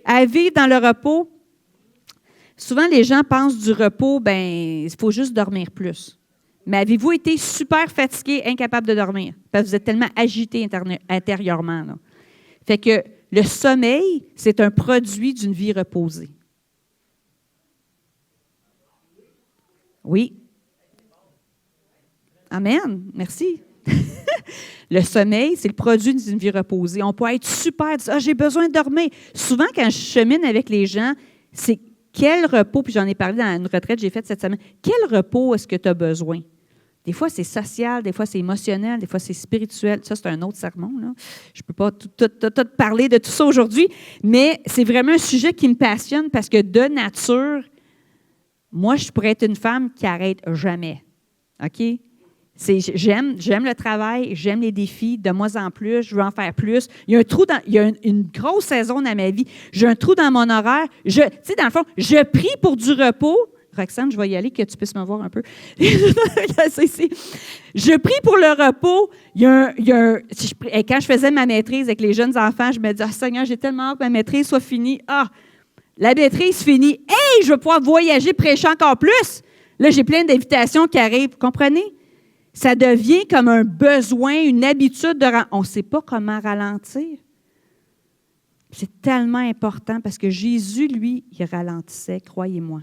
à vivre dans le repos? Souvent, les gens pensent du repos, il faut juste dormir plus. Mais avez-vous été super fatigué, incapable de dormir? Parce que vous êtes tellement agité intérieurement. Là. Fait que le sommeil, c'est un produit d'une vie reposée. Oui. Amen. Merci. Le sommeil, c'est le produit d'une vie reposée. On peut être super, dire, j'ai besoin de dormir. Souvent, quand je chemine avec les gens, c'est quel repos, puis j'en ai parlé dans une retraite que j'ai faite cette semaine, quel repos est-ce que tu as besoin? Des fois, c'est social, des fois, c'est émotionnel, des fois, c'est spirituel. Ça, c'est un autre sermon, là. Je ne peux pas tout parler de tout ça aujourd'hui, mais c'est vraiment un sujet qui me passionne parce que de nature, moi, je pourrais être une femme qui n'arrête jamais. OK? J'aime le travail, j'aime les défis, de moins en plus, je veux en faire plus. Il y a une grosse saison dans ma vie. J'ai un trou dans mon horaire. Tu sais, dans le fond, je prie pour du repos. Roxane, je vais y aller, que tu puisses me voir un peu. Je prie pour le repos. Quand je faisais ma maîtrise avec les jeunes enfants, je me disais, Seigneur, j'ai tellement hâte que ma maîtrise soit finie. La maîtrise finie. Hey, je vais pouvoir voyager, prêcher encore plus. Là, j'ai plein d'invitations qui arrivent. Vous comprenez? Ça devient comme un besoin, une habitude on ne sait pas comment ralentir. C'est tellement important parce que Jésus, lui, il ralentissait, croyez-moi.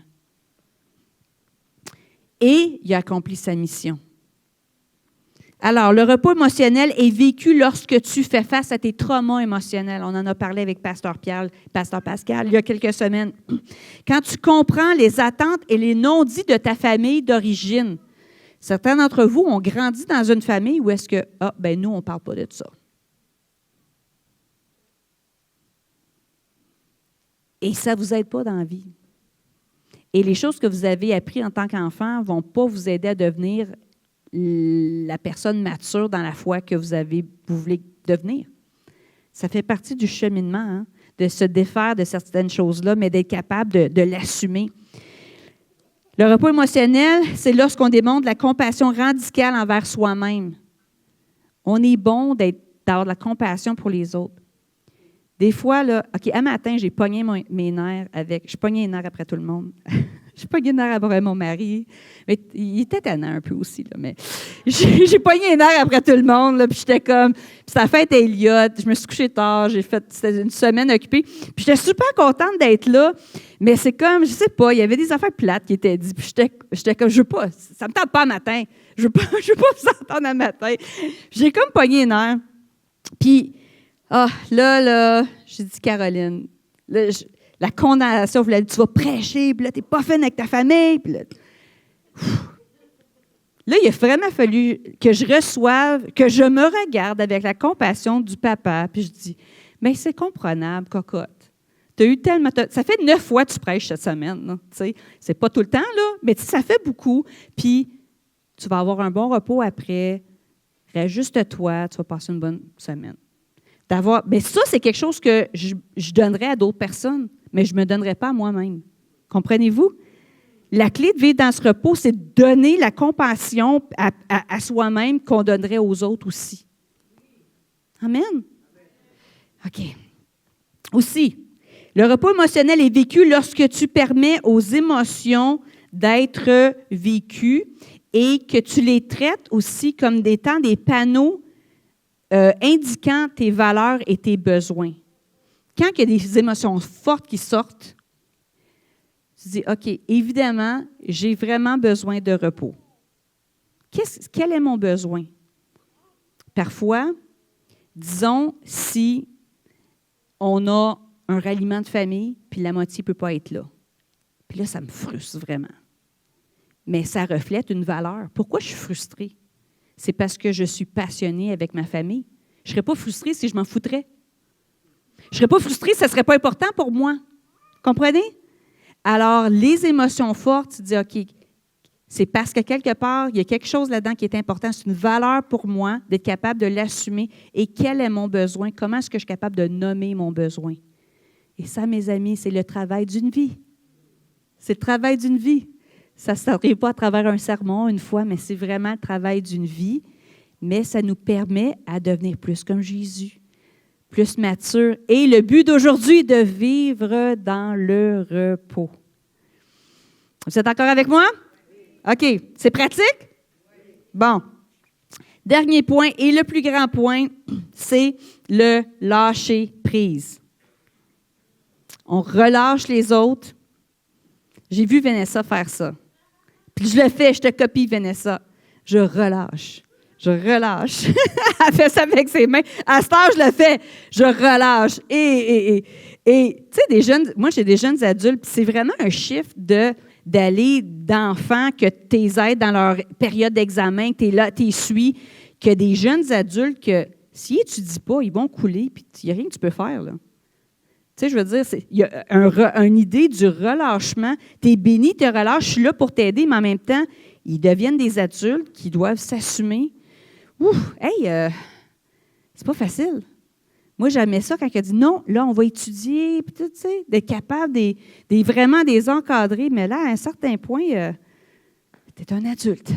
Et il a accompli sa mission. Alors, le repos émotionnel est vécu lorsque tu fais face à tes traumas émotionnels. On en a parlé avec Pasteur Pascal, il y a quelques semaines. Quand tu comprends les attentes et les non-dits de ta famille d'origine. Certains d'entre vous ont grandi dans une famille où est-ce que, nous, on ne parle pas de ça. Et ça ne vous aide pas dans la vie. Et les choses que vous avez apprises en tant qu'enfant ne vont pas vous aider à devenir la personne mature dans la foi que vous voulez devenir. Ça fait partie du cheminement, de se défaire de certaines choses-là, mais d'être capable de l'assumer. Le repos émotionnel, c'est lorsqu'on démontre la compassion radicale envers soi-même. On est bon d'avoir de la compassion pour les autres. Des fois, là, un matin, j'ai pogné mes nerfs avec... Je pognais les nerfs après tout le monde. J'ai pogné les nerfs après mon mari. Mais il était tannant un peu aussi, là, mais j'ai pogné les nerfs après tout le monde, là, puis j'étais comme... Puis sa fête à Elliott, je me suis couchée tard, c'était une semaine occupée. Puis j'étais super contente d'être là, mais c'est comme, je sais pas, il y avait des affaires plates qui étaient dites, puis j'étais comme, je veux pas, ça me tente pas le matin. Je veux pas vous entendre le matin. J'ai comme pogné les nerfs. Puis... là, j'ai dit, Caroline, là, la condamnation, vous l'avez dit, tu vas prêcher, puis là, tu n'es pas fine avec ta famille. Puis là, il a vraiment fallu que je reçoive, que je me regarde avec la compassion du papa, puis je dis, mais c'est comprenable, cocotte. Tu as eu tellement... Ça fait 9 fois que tu prêches cette semaine. Tu sais, c'est pas tout le temps, là, mais ça fait beaucoup. Puis, tu vas avoir un bon repos après. Réajuste-toi, tu vas passer une bonne semaine. Mais ça, c'est quelque chose que je donnerais à d'autres personnes, mais je ne me donnerais pas à moi-même. Comprenez-vous? La clé de vivre dans ce repos, c'est de donner la compassion à soi-même qu'on donnerait aux autres aussi. Amen? OK. Aussi, le repos émotionnel est vécu lorsque tu permets aux émotions d'être vécues et que tu les traites aussi comme étant des panneaux indiquant tes valeurs et tes besoins. Quand il y a des émotions fortes qui sortent, tu dis, OK, évidemment, j'ai vraiment besoin de repos. Quel est mon besoin? Parfois, disons, si on a un ralliement de famille, puis la moitié ne peut pas être là. Puis là, ça me frustre vraiment. Mais ça reflète une valeur. Pourquoi je suis frustrée? C'est parce que je suis passionnée avec ma famille. Je ne serais pas frustrée si je m'en foutrais. Je ne serais pas frustrée si ça ne serait pas important pour moi. Comprenez? Alors, les émotions fortes, tu dis, OK, c'est parce que quelque part, il y a quelque chose là-dedans qui est important. C'est une valeur pour moi d'être capable de l'assumer. Et quel est mon besoin? Comment est-ce que je suis capable de nommer mon besoin? Et ça, mes amis, c'est le travail d'une vie. C'est le travail d'une vie. Ça ne s'arrive pas à travers un sermon une fois, mais c'est vraiment le travail d'une vie. Mais ça nous permet à devenir plus comme Jésus, plus mature. Et le but d'aujourd'hui est de vivre dans le repos. Vous êtes encore avec moi? OK. C'est pratique? Bon. Dernier point, et le plus grand point, c'est le lâcher prise. On relâche les autres. J'ai vu Vanessa faire ça. Puis je le fais, je te copie, Vanessa. Je relâche. Je relâche. Elle fait ça avec ses mains. À cet âge, je le fais. Je relâche. Et tu sais, moi, j'ai des jeunes adultes, puis c'est vraiment un chiffre d'aller d'enfants que tu les aides dans leur période d'examen, que tu es là, tu les suis, que des jeunes adultes que s'ils n'étudient pas, ils vont couler, puis il n'y a rien que tu peux faire, là. Tu sais, je veux dire, il y a une idée du relâchement. Tu es béni, tu relâches, je suis là pour t'aider, mais en même temps, ils deviennent des adultes qui doivent s'assumer. Ouf, hey, c'est pas facile. Moi, j'aimais ça quand elle a dit non, là, on va étudier, puis tu sais, d'être capable vraiment des encadrer, mais là, à un certain point, tu es un adulte.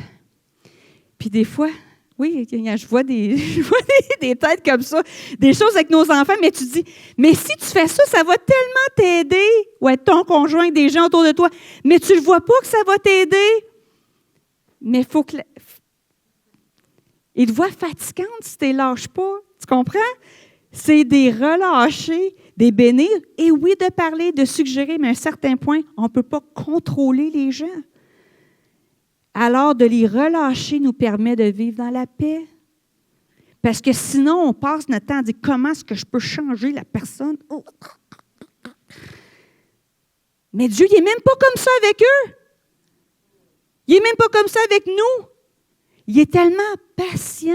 Puis des fois, oui, je vois des têtes comme ça, des choses avec nos enfants, mais tu dis, mais si tu fais ça, ça va tellement t'aider, ou être ton conjoint, des gens autour de toi, mais tu ne le vois pas que ça va t'aider. Mais il faut que... Il te voit fatigante si tu ne les lâches pas. Tu comprends? C'est des relâcher, des bénir, et oui, de parler, de suggérer, mais à un certain point, on ne peut pas contrôler les gens. Alors, de les relâcher nous permet de vivre dans la paix. Parce que sinon, on passe notre temps à dire comment est-ce que je peux changer la personne? Oh. Mais Dieu, il n'est même pas comme ça avec eux. Il n'est même pas comme ça avec nous. Il est tellement patient.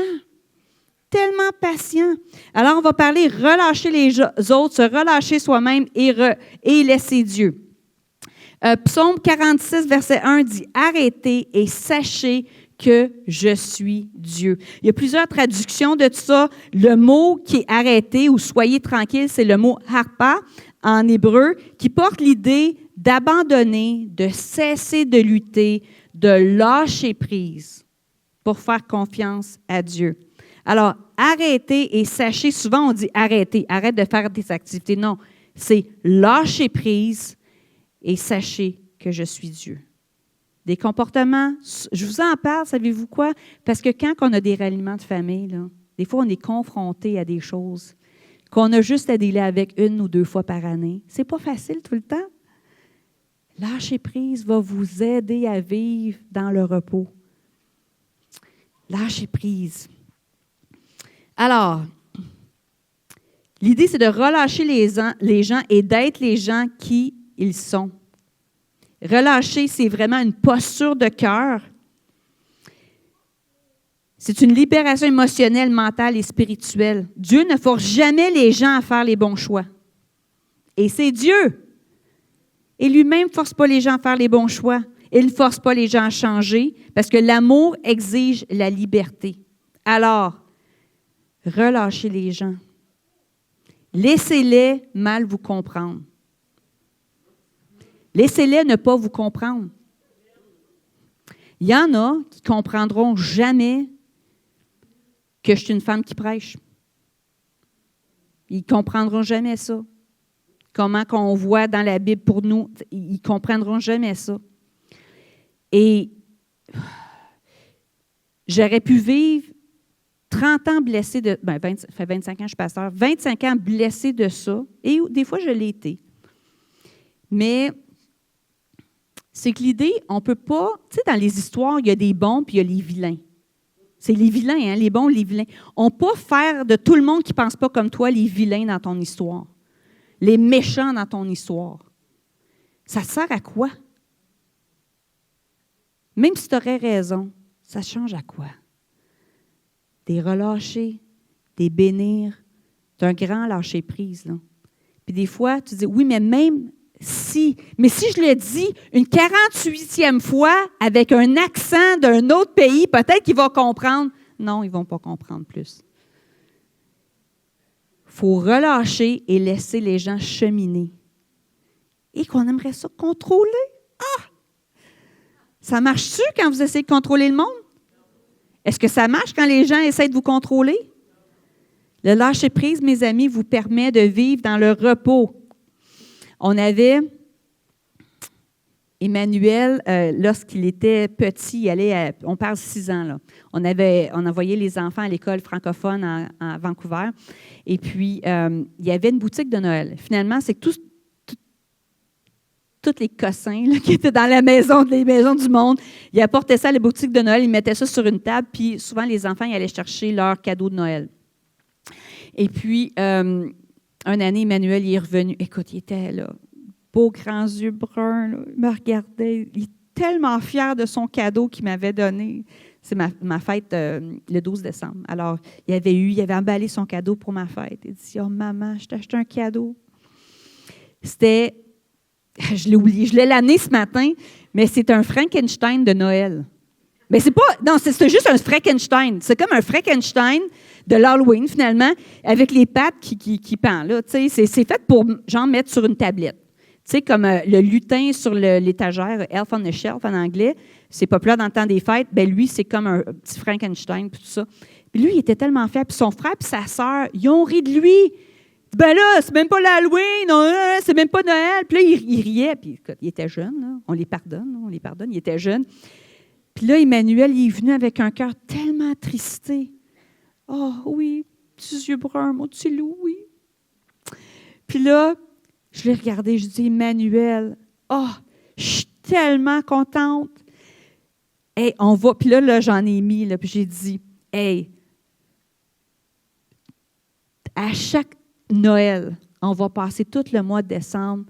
Tellement patient. Alors, on va parler relâcher les autres, se relâcher soi-même et laisser Dieu. Psaume 46, verset 1 dit « Arrêtez et sachez que je suis Dieu ». Il y a plusieurs traductions de tout ça. Le mot qui est « arrêté » ou « soyez tranquille », c'est le mot « harpa » en hébreu, qui porte l'idée d'abandonner, de cesser de lutter, de lâcher prise pour faire confiance à Dieu. Alors, arrêtez et sachez, souvent on dit arrêtez, arrête de faire des activités. Non, c'est lâcher prise et sachez que je suis Dieu. Des comportements, je vous en parle, savez-vous quoi? Parce que quand on a des ralliements de famille, là, des fois on est confronté à des choses qu'on a juste à dealer avec 1 ou 2 fois par année. C'est pas facile tout le temps. Lâcher prise va vous aider à vivre dans le repos. Lâcher prise. Alors, l'idée, c'est de relâcher les gens et d'être les gens qui ils sont. Relâcher, c'est vraiment une posture de cœur. C'est une libération émotionnelle, mentale et spirituelle. Dieu ne force jamais les gens à faire les bons choix. Et c'est Dieu. Et lui-même ne force pas les gens à faire les bons choix. Il ne force pas les gens à changer parce que l'amour exige la liberté. Alors, relâchez les gens. Laissez-les mal vous comprendre. Laissez-les ne pas vous comprendre. Il y en a qui ne comprendront jamais que je suis une femme qui prêche. Ils ne comprendront jamais ça. Comment qu'on voit dans la Bible pour nous, ils ne comprendront jamais ça. Et j'aurais pu vivre 30 ans blessée de... ça fait 25 ans que je suis pasteur. 25 ans blessée de ça. Et des fois, je l'ai été. Mais c'est que l'idée, on ne peut pas... Tu sais, dans les histoires, il y a des bons puis il y a les vilains. C'est les vilains, hein, les bons, les vilains. On ne peut pas faire de tout le monde qui ne pense pas comme toi les vilains dans ton histoire. Les méchants dans ton histoire. Ça sert à quoi? Même si tu aurais raison, ça change à quoi? Des relâcher, des bénir, d'un grand lâcher-prise. Là. Puis des fois, tu dis, oui, mais même si je le dis une 48e fois avec un accent d'un autre pays, peut-être qu'ils vont comprendre. Non, ils ne vont pas comprendre plus. Il faut relâcher et laisser les gens cheminer. Et qu'on aimerait ça contrôler. Ah! Ça marche-tu quand vous essayez de contrôler le monde? Est-ce que ça marche quand les gens essaient de vous contrôler? Le lâcher-prise, mes amis, vous permet de vivre dans le repos. On avait Emmanuel, lorsqu'il était petit, on parle 6 ans, là. On envoyait les enfants à l'école francophone à Vancouver. Et puis, il y avait une boutique de Noël. Finalement, c'est que tout tous les cossins là, qui étaient dans les maisons du monde. Il apportait ça à la boutique de Noël, il mettait ça sur une table, puis souvent les enfants ils allaient chercher leur cadeau de Noël. Et puis, une année, Emmanuel il est revenu. Écoute, il était là, beaux grands yeux bruns, là, il me regardait. Il était tellement fier de son cadeau qu'il m'avait donné. C'est ma fête le 12 décembre. Alors, il avait emballé son cadeau pour ma fête. Il dit, « Oh, maman, je t'ai acheté un cadeau. » C'était, je l'ai oublié, je l'ai l'année ce matin, mais c'est un Frankenstein de Noël. Mais c'est pas, non, c'est juste un Frankenstein. C'est comme un Frankenstein de l'Halloween, finalement, avec les pattes qui pendent, là. C'est fait pour, genre, mettre sur une tablette. Tu sais, comme le lutin sur l'étagère, Elf on the Shelf en anglais, c'est populaire dans le temps des fêtes. Bien, lui, c'est comme un petit Frankenstein, puis tout ça. Puis lui, il était tellement fier. Puis son frère et sa sœur, ils ont ri de lui. Ben là, c'est même pas l'Halloween, c'est même pas Noël. Puis là, il riait. Puis écoute, il était jeune, là. On les pardonne, il était jeune. Puis là, Emmanuel, il est venu avec un cœur tellement attristé. « Oh oui, petits yeux bruns, mon petit loup, oui. » Puis là, je l'ai regardé, je dis, « Emmanuel, je suis tellement contente. » Hey, on va, puis là, j'en ai mis, là, puis j'ai dit, « Hey, à chaque Noël, on va passer tout le mois de décembre,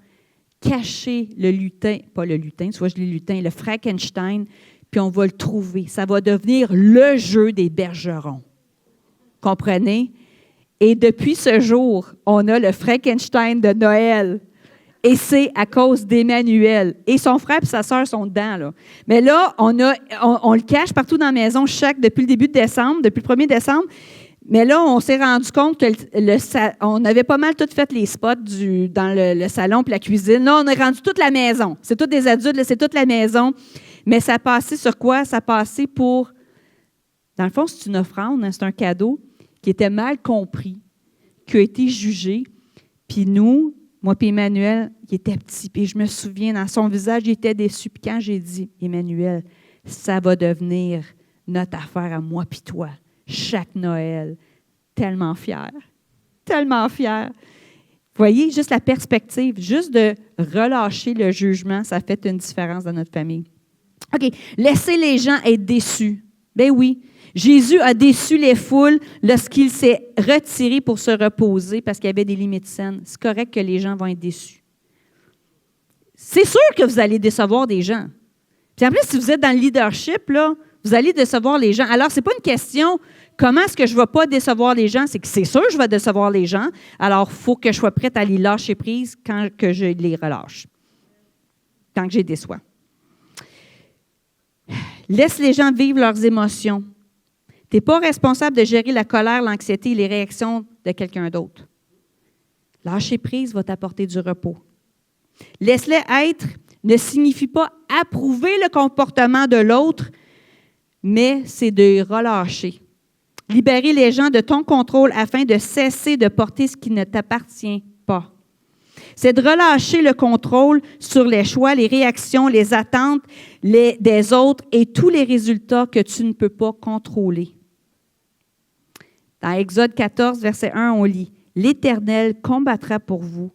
cacher le lutin, pas le lutin, tu vois, je dis lutin, le Frankenstein, puis on va le trouver. Ça va devenir le jeu des bergerons. » Comprenez? Et depuis ce jour, on a le Frankenstein de Noël. Et c'est à cause d'Emmanuel. Et son frère et sa sœur sont dedans, là. Mais là, on le cache partout dans la maison depuis le début de décembre, depuis le 1er décembre. Mais là, on s'est rendu compte que on avait pas mal tout fait les spots dans le salon et la cuisine. Là, on a rendu toute la maison. C'est tous des adultes, là, c'est toute la maison. Mais ça passait sur quoi? Ça passait pour... Dans le fond, c'est une offrande, hein, c'est un cadeau qui était mal compris, qui a été jugé. Puis nous, moi et Emmanuel, il était petit. Puis je me souviens, dans son visage, il était déçu. Puis quand j'ai dit, « Emmanuel, ça va devenir notre affaire à moi puis toi, chaque Noël. » Tellement fier. Tellement fier. Vous voyez, juste la perspective, juste de relâcher le jugement, ça fait une différence dans notre famille. OK. Laissez les gens être déçus. Ben oui. Jésus a déçu les foules lorsqu'il s'est retiré pour se reposer parce qu'il y avait des limites saines. C'est correct que les gens vont être déçus. C'est sûr que vous allez décevoir des gens. Puis en plus, si vous êtes dans le leadership, là, vous allez décevoir les gens. Alors, ce n'est pas une question comment est-ce que je ne vais pas décevoir les gens, c'est que c'est sûr que je vais décevoir les gens. Alors, il faut que je sois prête à les lâcher prise quand que je les relâche, quand que je les déçois. Laisse les gens vivre leurs émotions. Tu n'es pas responsable de gérer la colère, l'anxiété et les réactions de quelqu'un d'autre. Lâcher prise va t'apporter du repos. Laisse-les être ne signifie pas approuver le comportement de l'autre, mais c'est de relâcher. Libérer les gens de ton contrôle afin de cesser de porter ce qui ne t'appartient pas. C'est de relâcher le contrôle sur les choix, les réactions, les attentes des autres et tous les résultats que tu ne peux pas contrôler. Dans Exode 14, verset 1, on lit « L'Éternel combattra pour vous.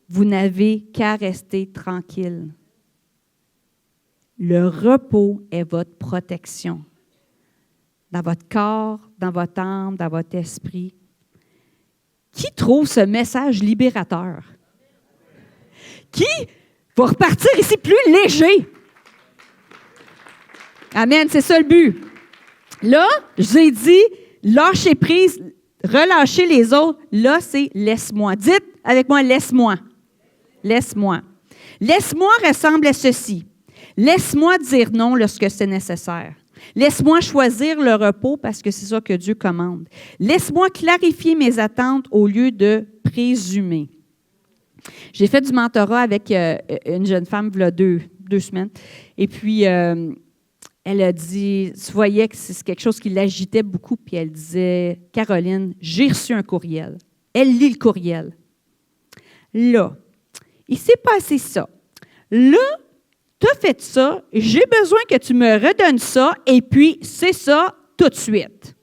Vous n'avez qu'à rester tranquille. » Le repos est votre protection. Dans votre corps, dans votre âme, dans votre esprit. Qui trouve ce message libérateur? Qui va repartir ici plus léger? Amen, c'est ça le but. Là, je vous ai dit, lâcher prise, relâcher les autres. Là, c'est laisse-moi. Dites avec moi, laisse-moi. Laisse-moi. Laisse-moi ressemble à ceci. Laisse-moi dire non lorsque c'est nécessaire. Laisse-moi choisir le repos parce que c'est ça que Dieu commande. Laisse-moi clarifier mes attentes au lieu de présumer. J'ai fait du mentorat avec une jeune femme il y a deux semaines. Et puis, elle a dit, tu voyais que c'est quelque chose qui l'agitait beaucoup. Puis elle disait, Caroline, j'ai reçu un courriel. Elle lit le courriel. Là, il s'est passé ça. Là, tu as fait ça, j'ai besoin que tu me redonnes ça, et puis c'est ça tout de suite.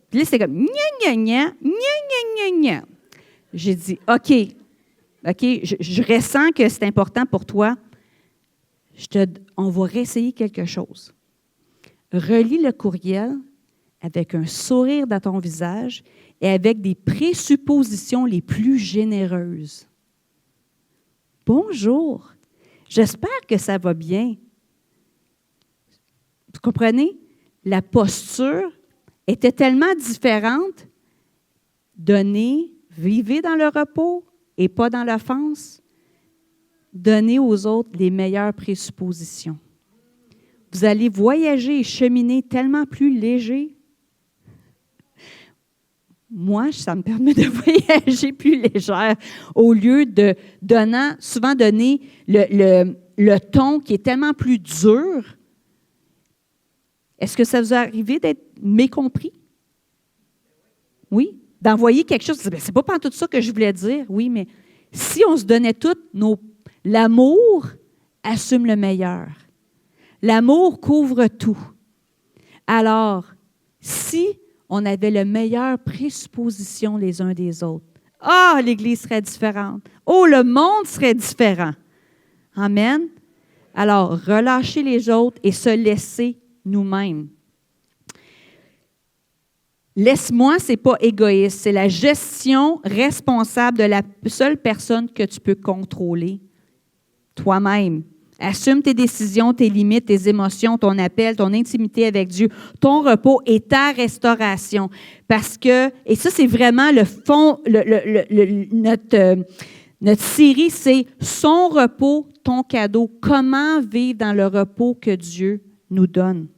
Puis là, c'est comme, gna, gna, gna, gna, gna, gna, gna. J'ai dit, OK, OK, je ressens que c'est important pour toi. On va réessayer quelque chose. Relis le courriel avec un sourire dans ton visage et avec des présuppositions les plus généreuses. Bonjour, j'espère que ça va bien. Vous comprenez? La posture était tellement différente. Donnez, vivez dans le repos et pas dans l'offense. Donnez aux autres les meilleures présuppositions. Vous allez voyager et cheminer tellement plus léger. Moi, ça me permet de voyager plus légère au lieu de souvent donner le ton qui est tellement plus dur. Est-ce que ça vous est arrivé d'être mécompris? Oui? D'envoyer quelque chose, c'est pas tout ça que je voulais dire. Oui, mais si on se donnait tout, l'amour assume le meilleur. L'amour couvre tout. Alors, si on avait la meilleure présupposition les uns des autres, l'Église serait différente. Le monde serait différent. Amen. Alors, relâcher les autres et se laisser nous-mêmes. Laisse-moi, ce n'est pas égoïste, c'est la gestion responsable de la seule personne que tu peux contrôler, toi-même. Assume tes décisions, tes limites, tes émotions, ton appel, ton intimité avec Dieu, ton repos et ta restauration. Parce que, et ça, c'est vraiment le fond, notre série, c'est son repos, ton cadeau. Comment vivre dans le repos que Dieu nous donne.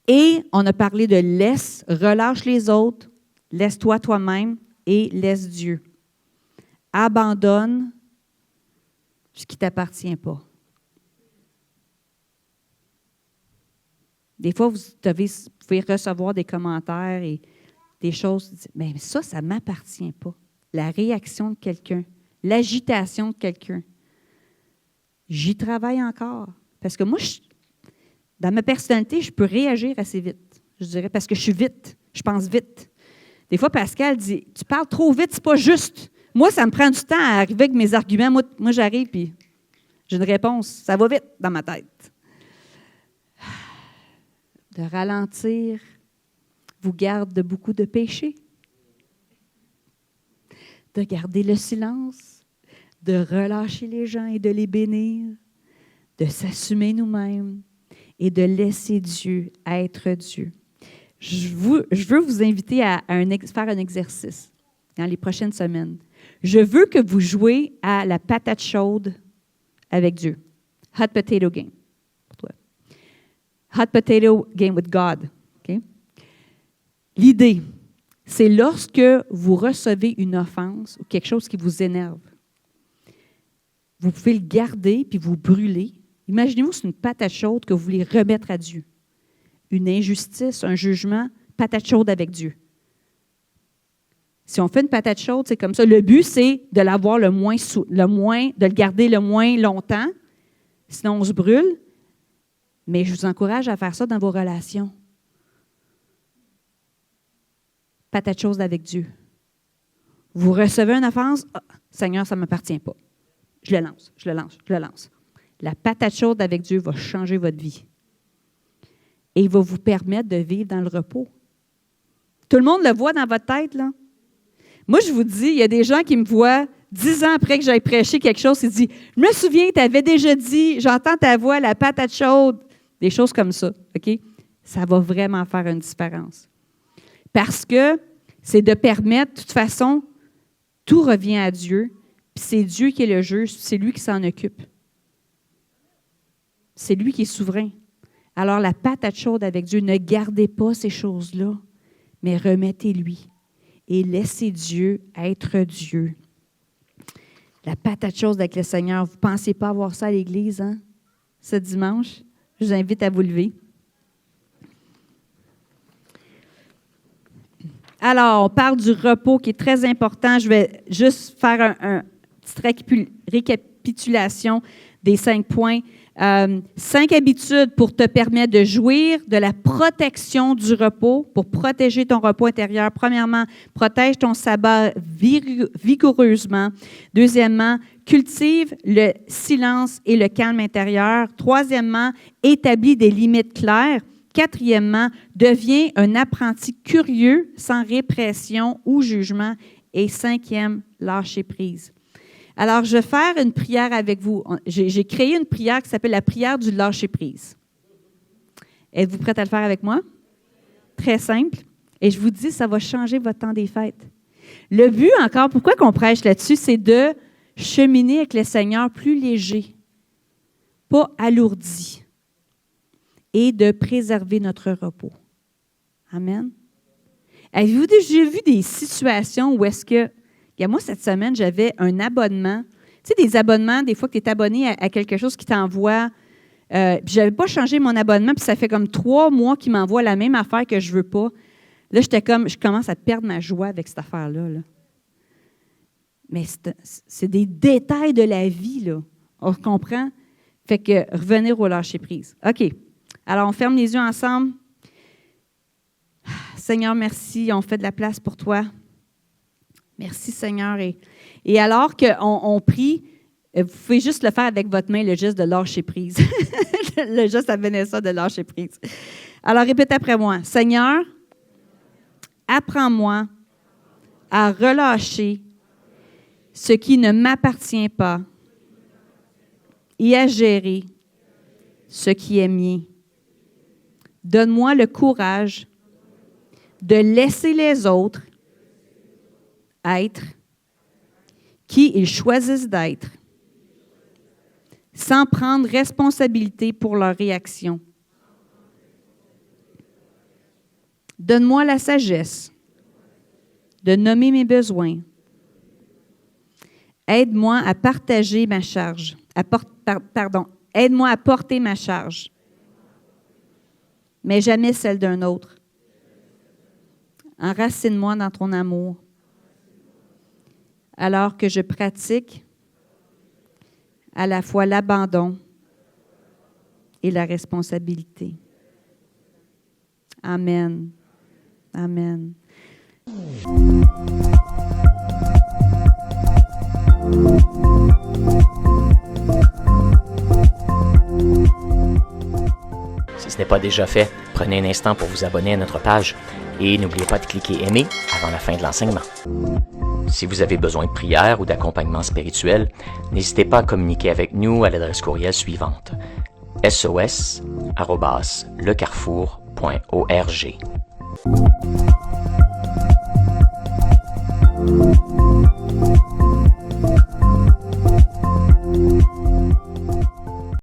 Et on a parlé de relâche les autres, laisse-toi toi-même et laisse Dieu. Abandonne ce qui ne t'appartient pas. Des fois, vous pouvez recevoir des commentaires et des choses, mais ça ne m'appartient pas. La réaction de quelqu'un, l'agitation de quelqu'un. J'y travaille encore. Parce que moi, dans ma personnalité, je peux réagir assez vite, je dirais, parce que je suis vite, je pense vite. Des fois, Pascal dit, tu parles trop vite, c'est pas juste. Moi, ça me prend du temps à arriver avec mes arguments. Moi j'arrive, puis j'ai une réponse. Ça va vite dans ma tête. De ralentir vous garde de beaucoup de péchés. De garder le silence, de relâcher les gens et de les bénir, de s'assumer nous-mêmes et de laisser Dieu être Dieu. Je veux vous inviter à faire un exercice dans les prochaines semaines. Je veux que vous jouiez à la patate chaude avec Dieu. Hot potato game. Pour toi. Hot potato game with God. Okay? L'idée, c'est lorsque vous recevez une offense ou quelque chose qui vous énerve, vous pouvez le garder puis vous brûler. Imaginez-vous, c'est une patate chaude que vous voulez remettre à Dieu. Une injustice, un jugement, patate chaude avec Dieu. Si on fait une patate chaude, c'est comme ça. Le but, c'est de l'avoir de le garder le moins longtemps. Sinon, on se brûle. Mais je vous encourage à faire ça dans vos relations. Patate chaude avec Dieu. Vous recevez une offense, Seigneur, ça ne m'appartient pas. Je le lance. La patate chaude avec Dieu va changer votre vie. Et il va vous permettre de vivre dans le repos. Tout le monde le voit dans votre tête, là? Moi, je vous dis, il y a des gens qui me voient 10 ans après que j'aille prêcher quelque chose, ils disent, je me souviens, tu avais déjà dit, j'entends ta voix, la patate chaude, des choses comme ça, OK? Ça va vraiment faire une différence. Parce que c'est de permettre, de toute façon, tout revient à Dieu, puis c'est Dieu qui est le juge, c'est lui qui s'en occupe. C'est lui qui est souverain. Alors, la patate chaude avec Dieu, ne gardez pas ces choses-là, mais remettez-lui et laissez Dieu être Dieu. La patate chaude avec le Seigneur, vous ne pensez pas avoir ça à l'Église, hein? Ce dimanche? Je vous invite à vous lever. Alors, on parle du repos qui est très important. Je vais juste faire une petite récapitulation des 5 points. 5 habitudes pour te permettre de jouir de la protection du repos, pour protéger ton repos intérieur. Premièrement, protège ton sabbat vigoureusement. Deuxièmement, cultive le silence et le calme intérieur. Troisièmement, établis des limites claires. Quatrièmement, deviens un apprenti curieux, sans répression ou jugement. Et cinquième, lâcher prise. Alors, je vais faire une prière avec vous. J'ai créé une prière qui s'appelle la prière du lâcher prise. Êtes-vous prête à le faire avec moi? Très simple. Et je vous dis, ça va changer votre temps des fêtes. Le but, encore, pourquoi qu'on prêche là-dessus, c'est de cheminer avec le Seigneur plus léger, pas alourdi, et de préserver notre repos. Amen. Avez-vous déjà vu des situations où est-ce que, moi, cette semaine, j'avais un abonnement. Tu sais, des abonnements, des fois que tu es abonné à quelque chose qui t'envoie. Puis je n'avais pas changé mon abonnement, puis ça fait comme 3 mois qu'il m'envoie la même affaire que je ne veux pas. Là, je commence à perdre ma joie avec cette affaire-là. Là. Mais c'est des détails de la vie, là. On comprend? Fait que revenir au lâcher-prise. OK. Alors, on ferme les yeux ensemble. Seigneur, merci. On fait de la place pour toi. Merci, Seigneur. Et alors qu'on prie, vous pouvez juste le faire avec votre main, le geste de lâcher-prise. Le geste à Vanessa de lâcher-prise. Alors, répète après moi. Seigneur, apprends-moi à relâcher ce qui ne m'appartient pas et à gérer ce qui est mien. Donne-moi le courage de laisser les autres être qui ils choisissent d'être, sans prendre responsabilité pour leurs réactions. Donne-moi la sagesse de nommer mes besoins. Aide-moi à partager ma charge. Aide-moi à porter ma charge, mais jamais celle d'un autre. Enracine-moi dans ton amour, alors que je pratique à la fois l'abandon et la responsabilité. Amen. Amen. Si ce n'est pas déjà fait, prenez un instant pour vous abonner à notre page et n'oubliez pas de cliquer « Aimer » avant la fin de l'enseignement. Si vous avez besoin de prière ou d'accompagnement spirituel, n'hésitez pas à communiquer avec nous à l'adresse courriel suivante: sos@lecarrefour.org.